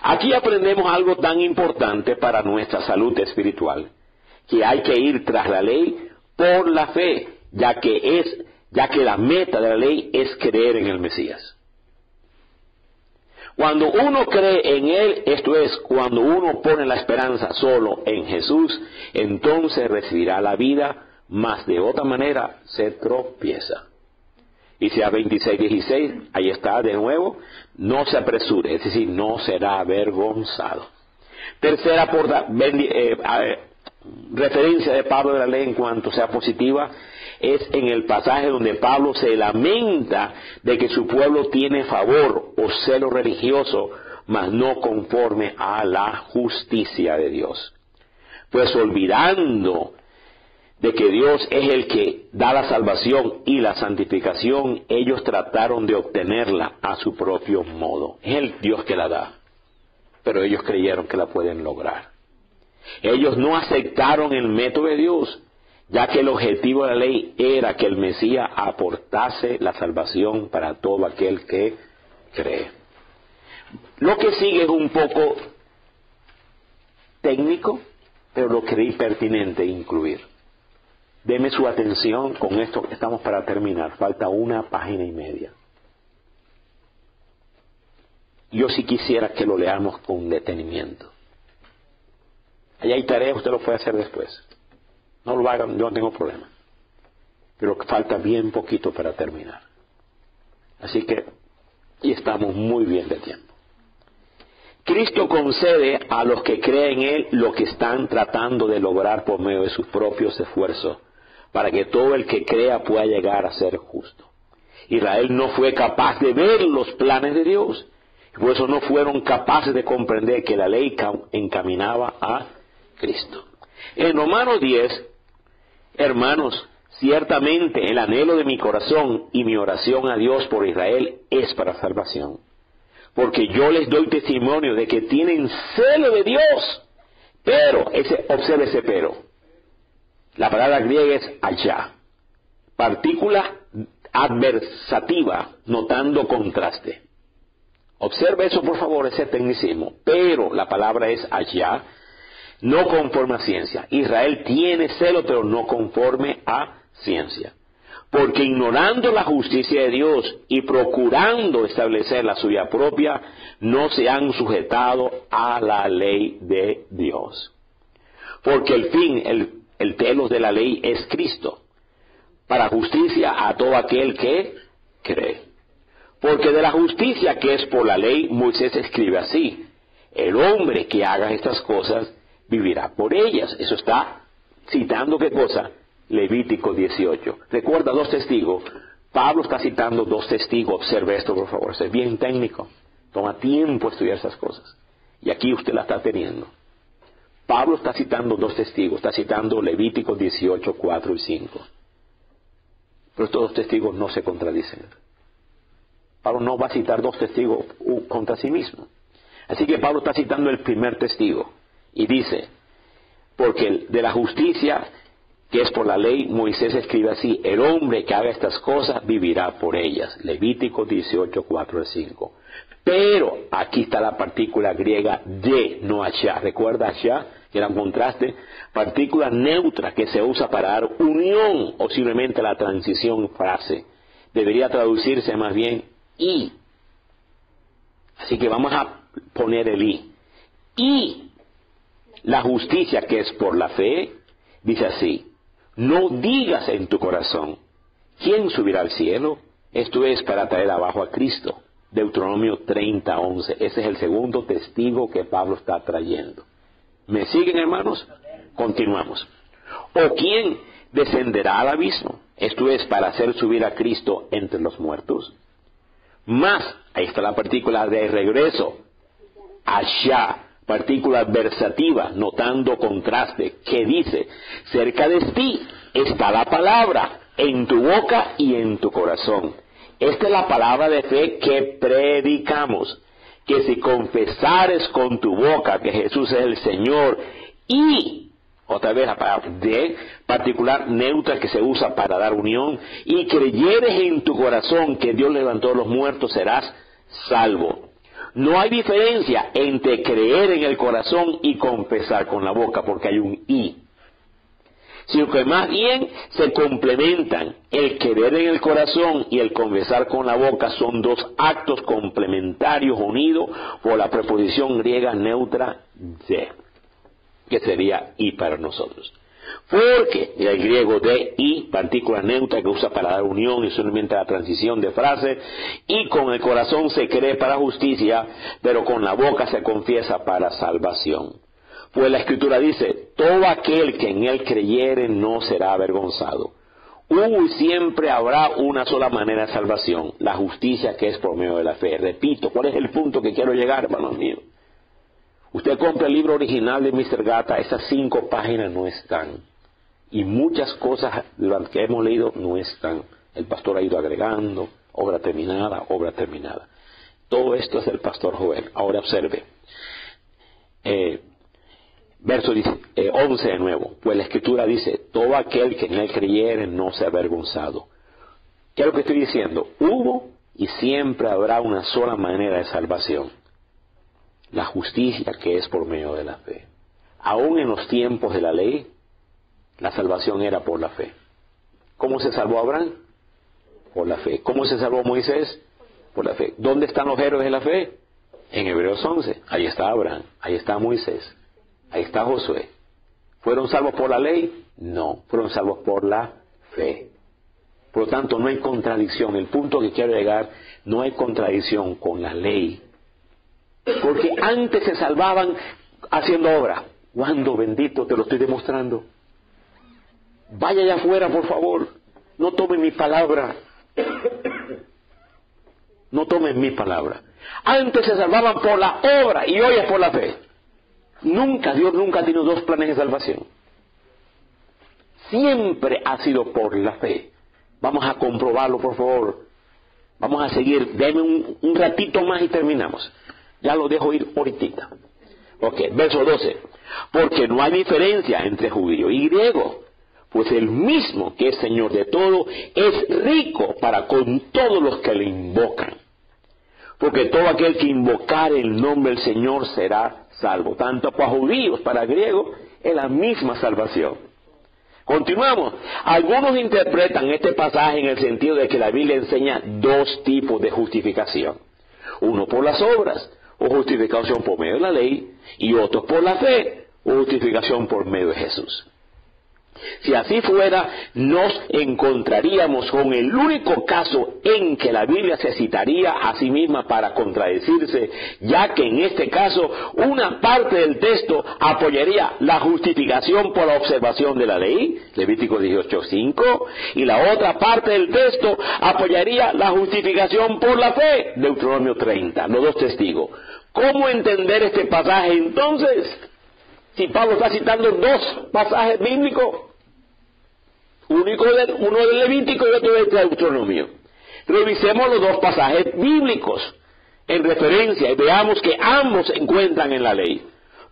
Speaker 1: Aquí aprendemos algo tan importante para nuestra salud espiritual, que hay que ir tras la ley por la fe, ya que la meta de la ley es creer en el Mesías. Cuando uno cree en Él, esto es, cuando uno pone la esperanza solo en Jesús, entonces recibirá la vida, mas de otra manera se tropieza. Isaías 26:16, ahí está de nuevo, no se apresure, es decir, no será avergonzado. Tercera referencia de Pablo de la ley en cuanto sea positiva, es en el pasaje donde Pablo se lamenta de que su pueblo tiene favor o celo religioso, mas no conforme a la justicia de Dios. Pues olvidando de que Dios es el que da la salvación y la santificación, ellos trataron de obtenerla a su propio modo. Es el Dios que la da, pero ellos creyeron que la pueden lograr. Ellos no aceptaron el método de Dios, ya que el objetivo de la ley era que el Mesías aportase la salvación para todo aquel que cree. Lo que sigue es un poco técnico, pero lo creí pertinente incluir. Deme su atención, con esto estamos para terminar, falta 1 página y media. Yo sí quisiera que lo leamos con detenimiento. Allá hay tareas, usted lo puede hacer después. No lo hagan, yo no tengo problema. Pero falta bien poquito para terminar. Así que, y estamos muy bien de tiempo. Cristo concede a los que creen en Él lo que están tratando de lograr por medio de sus propios esfuerzos, para que todo el que crea pueda llegar a ser justo. Israel no fue capaz de ver los planes de Dios, y por eso no fueron capaces de comprender que la ley encaminaba a Cristo. En Romanos 10, hermanos, ciertamente el anhelo de mi corazón y mi oración a Dios por Israel es para salvación. Porque yo les doy testimonio de que tienen celo de Dios. Pero, observe ese pero. La palabra griega es allá. Partícula adversativa, notando contraste. Observe eso, por favor, ese tecnicismo. Pero, la palabra es allá, no conforme a ciencia. Israel tiene celo, pero no conforme a ciencia. Porque ignorando la justicia de Dios y procurando establecer la suya propia, no se han sujetado a la ley de Dios. Porque el fin, el telos de la ley es Cristo, para justicia a todo aquel que cree. Porque de la justicia que es por la ley, Moisés escribe así: el hombre que haga estas cosas vivirá por ellas. Eso está citando, ¿qué cosa? Levítico 18. Recuerda 2 testigos. Pablo está citando 2 testigos. Observe esto, por favor. Es bien técnico. Toma tiempo estudiar esas cosas. Y aquí usted la está teniendo. Pablo está citando 2 testigos. Está citando Levítico 18, 4 y 5. Pero estos 2 testigos no se contradicen. Pablo no va a citar 2 testigos contra sí mismo. Así que Pablo está citando el primer testigo. Y dice, porque de la justicia que es por la ley, Moisés escribe así: el hombre que haga estas cosas vivirá por ellas. Levítico 18, 4 al 5. Pero aquí está la partícula griega de, no allá. ¿Recuerda allá? Que era un contraste. Partícula neutra que se usa para dar unión o simplemente la transición frase. Debería traducirse más bien y. Así que vamos a poner el y. Y la justicia que es por la fe, dice así: no digas en tu corazón, ¿quién subirá al cielo? Esto es para traer abajo a Cristo. Deuteronomio 30, 11. Ese es el segundo testigo que Pablo está trayendo. ¿Me siguen, hermanos? Continuamos. ¿O quién descenderá al abismo? Esto es para hacer subir a Cristo entre los muertos. Más, ahí está la partícula de regreso. Allá. Partícula adversativa, notando contraste, que dice: cerca de ti está la palabra, en tu boca y en tu corazón. Esta es la palabra de fe que predicamos, que si confesares con tu boca que Jesús es el Señor y Otra vez la palabra de, particular neutra que se usa para dar unión, y creyeres en tu corazón que Dios levantó a los muertos, serás salvo. No hay diferencia entre creer en el corazón y confesar con la boca, porque hay un y. Sino que más bien se complementan. El creer en el corazón y el confesar con la boca son dos actos complementarios unidos por la preposición griega neutra de, que sería y para nosotros. Porque el griego de y, partícula neutra que usa para dar unión y solamente la transición de frase, y con el corazón se cree para justicia, pero con la boca se confiesa para salvación. Pues la Escritura dice, todo aquel que en él creyere no será avergonzado. Hubo y siempre habrá una sola manera de salvación, la justicia que es por medio de la fe. Repito, ¿cuál es el punto que quiero llegar, hermanos míos? Usted compra el libro original de Mr. Gata, esas 5 páginas no están. Y muchas cosas de las que hemos leído no están. El pastor ha ido agregando, obra terminada, obra terminada. Todo esto es del pastor Joel. Ahora observe. Verso 11 de nuevo. Pues la Escritura dice, todo aquel que en él creyere no sea avergonzado. ¿Qué es lo que estoy diciendo? Hubo y siempre habrá una sola manera de salvación. La justicia que es por medio de la fe. Aún en los tiempos de la ley, la salvación era por la fe. ¿Cómo se salvó Abraham? Por la fe. ¿Cómo se salvó Moisés? Por la fe. ¿Dónde están los héroes de la fe? En Hebreos 11. Ahí está Abraham, ahí está Moisés, ahí está Josué. ¿Fueron salvos por la ley? No, fueron salvos por la fe. Por lo tanto, no hay contradicción. El punto que quiero llegar, no hay contradicción con la ley. Porque antes se salvaban haciendo obra. ¿Cuándo, bendito, te lo estoy demostrando? Vaya allá afuera, por favor. No tomen mi palabra. No tomen mi palabra. Antes se salvaban por la obra y hoy es por la fe. Dios nunca ha tenido 2 planes de salvación. Siempre ha sido por la fe. Vamos a comprobarlo, por favor. Vamos a seguir. Denme un ratito más y terminamos. Ya lo dejo ir ahorita. Ok, verso 12. Porque no hay diferencia entre judío y griego, pues el mismo que es Señor de todo es rico para con todos los que le invocan. Porque todo aquel que invocare el nombre del Señor será salvo. Tanto para judíos, para griegos, es la misma salvación. Continuamos. Algunos interpretan este pasaje en el sentido de que la Biblia enseña 2 tipos de justificación. Uno por las obras, o justificación por medio de la ley, y otro por la fe, o justificación por medio de Jesús. Si así fuera, nos encontraríamos con el único caso en que la Biblia se citaría a sí misma para contradecirse, ya que en este caso una parte del texto apoyaría la justificación por la observación de la ley, Levítico 18:5, y la otra parte del texto apoyaría la justificación por la fe, Deuteronomio 30, los 2 testigos. ¿Cómo entender este pasaje entonces? Si Pablo está citando 2 pasajes bíblicos, uno del Levítico y otro del Deuteronomio. Revisemos los 2 pasajes bíblicos en referencia y veamos que ambos se encuentran en la ley.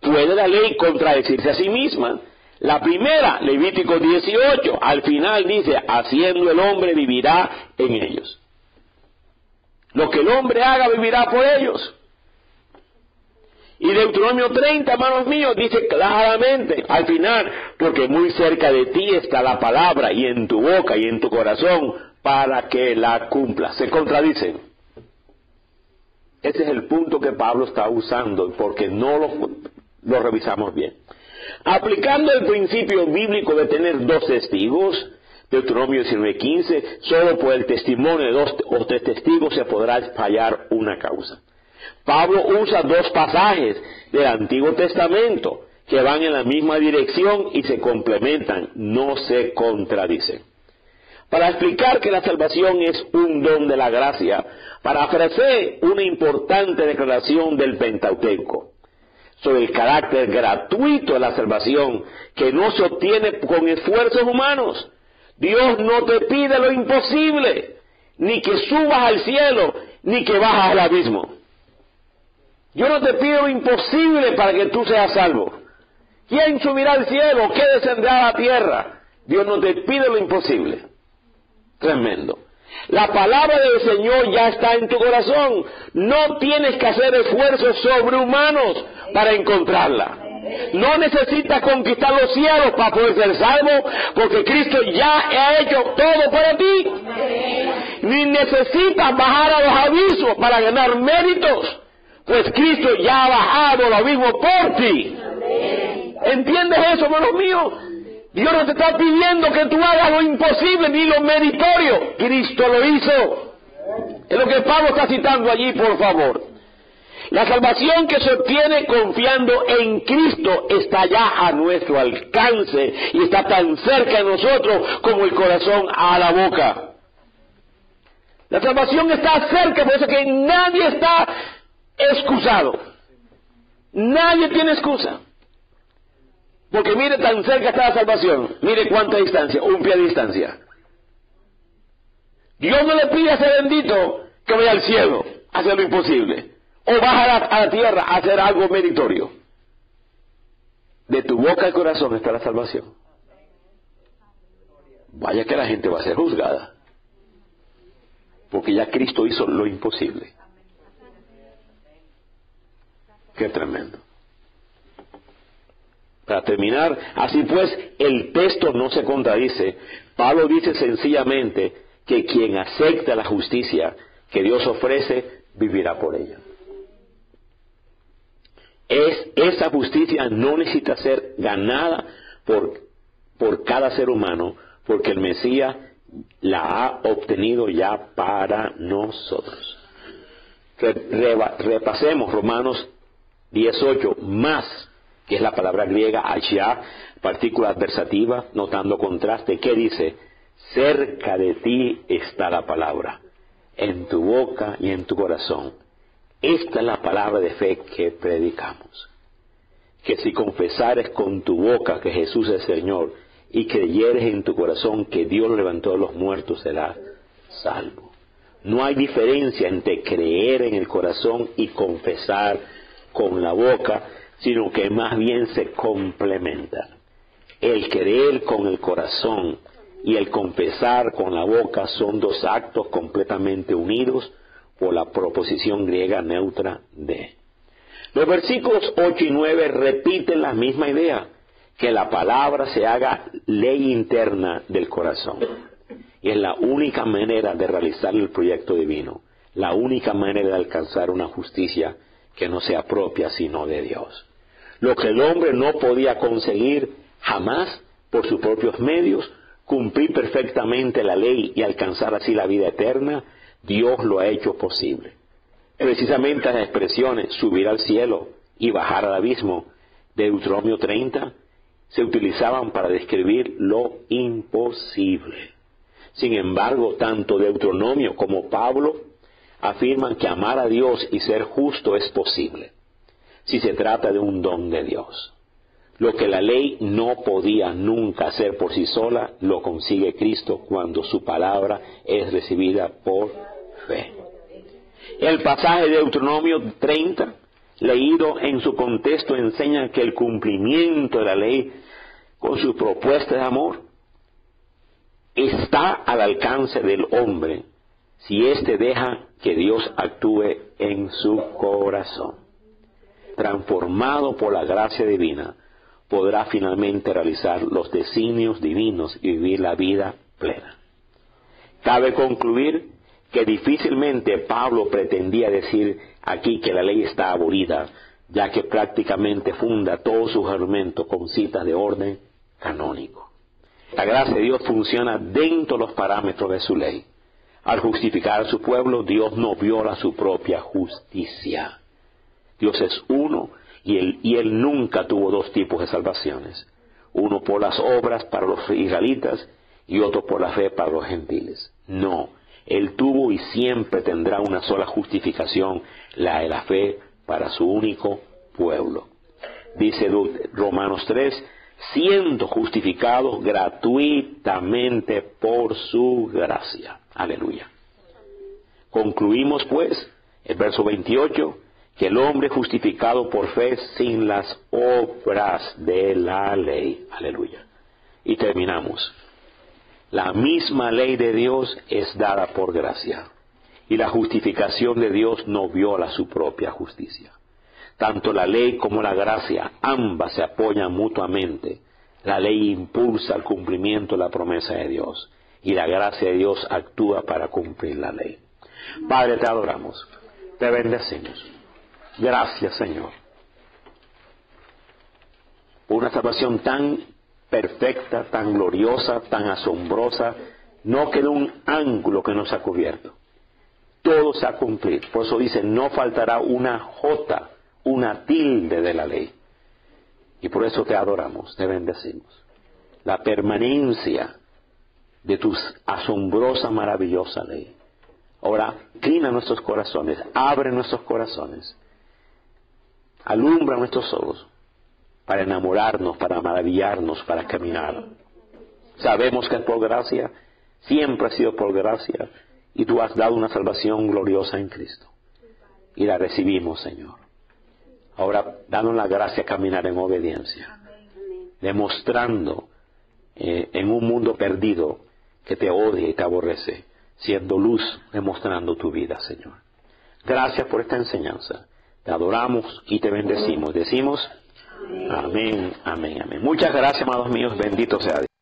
Speaker 1: ¿Puede la ley contradecirse a sí misma? La primera, Levítico 18, al final dice, haciendo el hombre vivirá en ellos. Lo que el hombre haga vivirá por ellos. Y Deuteronomio 30, hermanos míos, dice claramente al final, porque muy cerca de ti está la palabra y en tu boca y en tu corazón para que la cumplas. Se contradicen. Ese es el punto que Pablo está usando porque no lo revisamos bien. Aplicando el principio bíblico de tener 2 testigos, Deuteronomio 19:15, solo por el testimonio de 2 o 3 testigos se podrá fallar una causa. Pablo usa 2 pasajes del Antiguo Testamento que van en la misma dirección y se complementan, no se contradicen. Para explicar que la salvación es un don de la gracia, parafraseé una importante declaración del Pentateuco sobre el carácter gratuito de la salvación que no se obtiene con esfuerzos humanos. Dios no te pide lo imposible, ni que subas al cielo, ni que bajas al abismo. Yo no te pido lo imposible para que tú seas salvo. ¿Quién subirá al cielo? ¿Qué descenderá a la tierra? Dios no te pide lo imposible. Tremendo. La palabra del Señor ya está en tu corazón. No tienes que hacer esfuerzos sobrehumanos para encontrarla. No necesitas conquistar los cielos para poder ser salvo, porque Cristo ya ha hecho todo para ti. Ni necesitas bajar a los abismos para ganar méritos, pues Cristo ya ha bajado al abismo por ti. ¿Entiendes eso, hermanos míos? Dios no te está pidiendo que tú hagas lo imposible ni lo meritorio. Cristo lo hizo. Es lo que Pablo está citando allí, por favor. La salvación que se obtiene confiando en Cristo está ya a nuestro alcance y está tan cerca de nosotros como el corazón a la boca. La salvación está cerca, por eso que nadie está excusado. Nadie tiene excusa. Porque mire tan cerca está la salvación. Mire cuánta distancia, un pie de distancia. Dios no le pide a ese bendito que vaya al cielo a hacer lo imposible. O baja a la tierra a hacer algo meritorio. De tu boca al corazón está la salvación. Vaya que la gente va a ser juzgada. Porque ya Cristo hizo lo imposible. Qué tremendo. Para terminar, así pues, el texto no se contradice. Pablo dice sencillamente que quien acepta la justicia que Dios ofrece, vivirá por ella. Esa justicia no necesita ser ganada por cada ser humano, porque el Mesías la ha obtenido ya para nosotros. Repasemos Romanos 18, más, que es la palabra griega, achia, partícula adversativa, notando contraste. ¿Qué dice? Cerca de ti está la palabra, en tu boca y en tu corazón. Esta es la palabra de fe que predicamos. Que si confesares con tu boca que Jesús es Señor y creyeres en tu corazón que Dios lo levantó de los muertos, serás salvo. No hay diferencia entre creer en el corazón y confesar con la boca, sino que más bien se complementan. El creer con el corazón y el confesar con la boca son dos actos completamente unidos por la proposición griega neutra de. Los versículos 8 y 9 repiten la misma idea, que la palabra se haga ley interna del corazón. Y es la única manera de realizar el proyecto divino, la única manera de alcanzar una justicia que no sea propia sino de Dios. Lo que el hombre no podía conseguir jamás por sus propios medios, cumplir perfectamente la ley y alcanzar así la vida eterna, Dios lo ha hecho posible. Precisamente las expresiones subir al cielo y bajar al abismo de Deuteronomio 30 se utilizaban para describir lo imposible. Sin embargo, tanto Deuteronomio como Pablo afirman que amar a Dios y ser justo es posible, si se trata de un don de Dios. Lo que la ley no podía nunca hacer por sí sola, lo consigue Cristo cuando su palabra es recibida por fe. El pasaje de Deuteronomio 30, leído en su contexto, enseña que el cumplimiento de la ley con su propuesta de amor está al alcance del hombre si éste deja que Dios actúe en su corazón. Transformado por la gracia divina, podrá finalmente realizar los designios divinos y vivir la vida plena. Cabe concluir que difícilmente Pablo pretendía decir aquí que la ley está abolida, ya que prácticamente funda todos sus argumentos con citas de orden canónico. La gracia de Dios funciona dentro de los parámetros de su ley. Al justificar a su pueblo, Dios no viola su propia justicia. Dios es uno y él nunca tuvo dos tipos de salvaciones. Uno por las obras para los israelitas y otro por la fe para los gentiles. No, Él tuvo y siempre tendrá una sola justificación, la de la fe para su único pueblo. Dice Romanos 3, siendo justificados gratuitamente por su gracia. Aleluya. Concluimos pues, el verso 28, que el hombre justificado por fe sin las obras de la ley. Aleluya. Y terminamos. La misma ley de Dios es dada por gracia, y la justificación de Dios no viola su propia justicia. Tanto la ley como la gracia, ambas se apoyan mutuamente. La ley impulsa el cumplimiento de la promesa de Dios, y la gracia de Dios actúa para cumplir la ley. Padre, te adoramos, te bendecimos. Gracias, Señor, por una salvación tan perfecta, tan gloriosa, tan asombrosa. No queda un ángulo que no se ha cubierto. Todo se ha cumplido. Por eso dice, no faltará una jota, una tilde de la ley. Y por eso te adoramos, te bendecimos. La permanencia de tu asombrosa, maravillosa ley. Ahora, inclina nuestros corazones, abre nuestros corazones, alumbra nuestros ojos para enamorarnos, para maravillarnos, para caminar. Sabemos que es por gracia, siempre ha sido por gracia, y tú has dado una salvación gloriosa en Cristo. Y la recibimos, Señor. Ahora, danos la gracia de caminar en obediencia, demostrando en un mundo perdido que te odia y te aborrece, siendo luz, demostrando tu vida, Señor. Gracias por esta enseñanza. Te adoramos y te bendecimos. Decimos, amén, amén, amén. Muchas gracias, amados míos. Bendito sea Dios.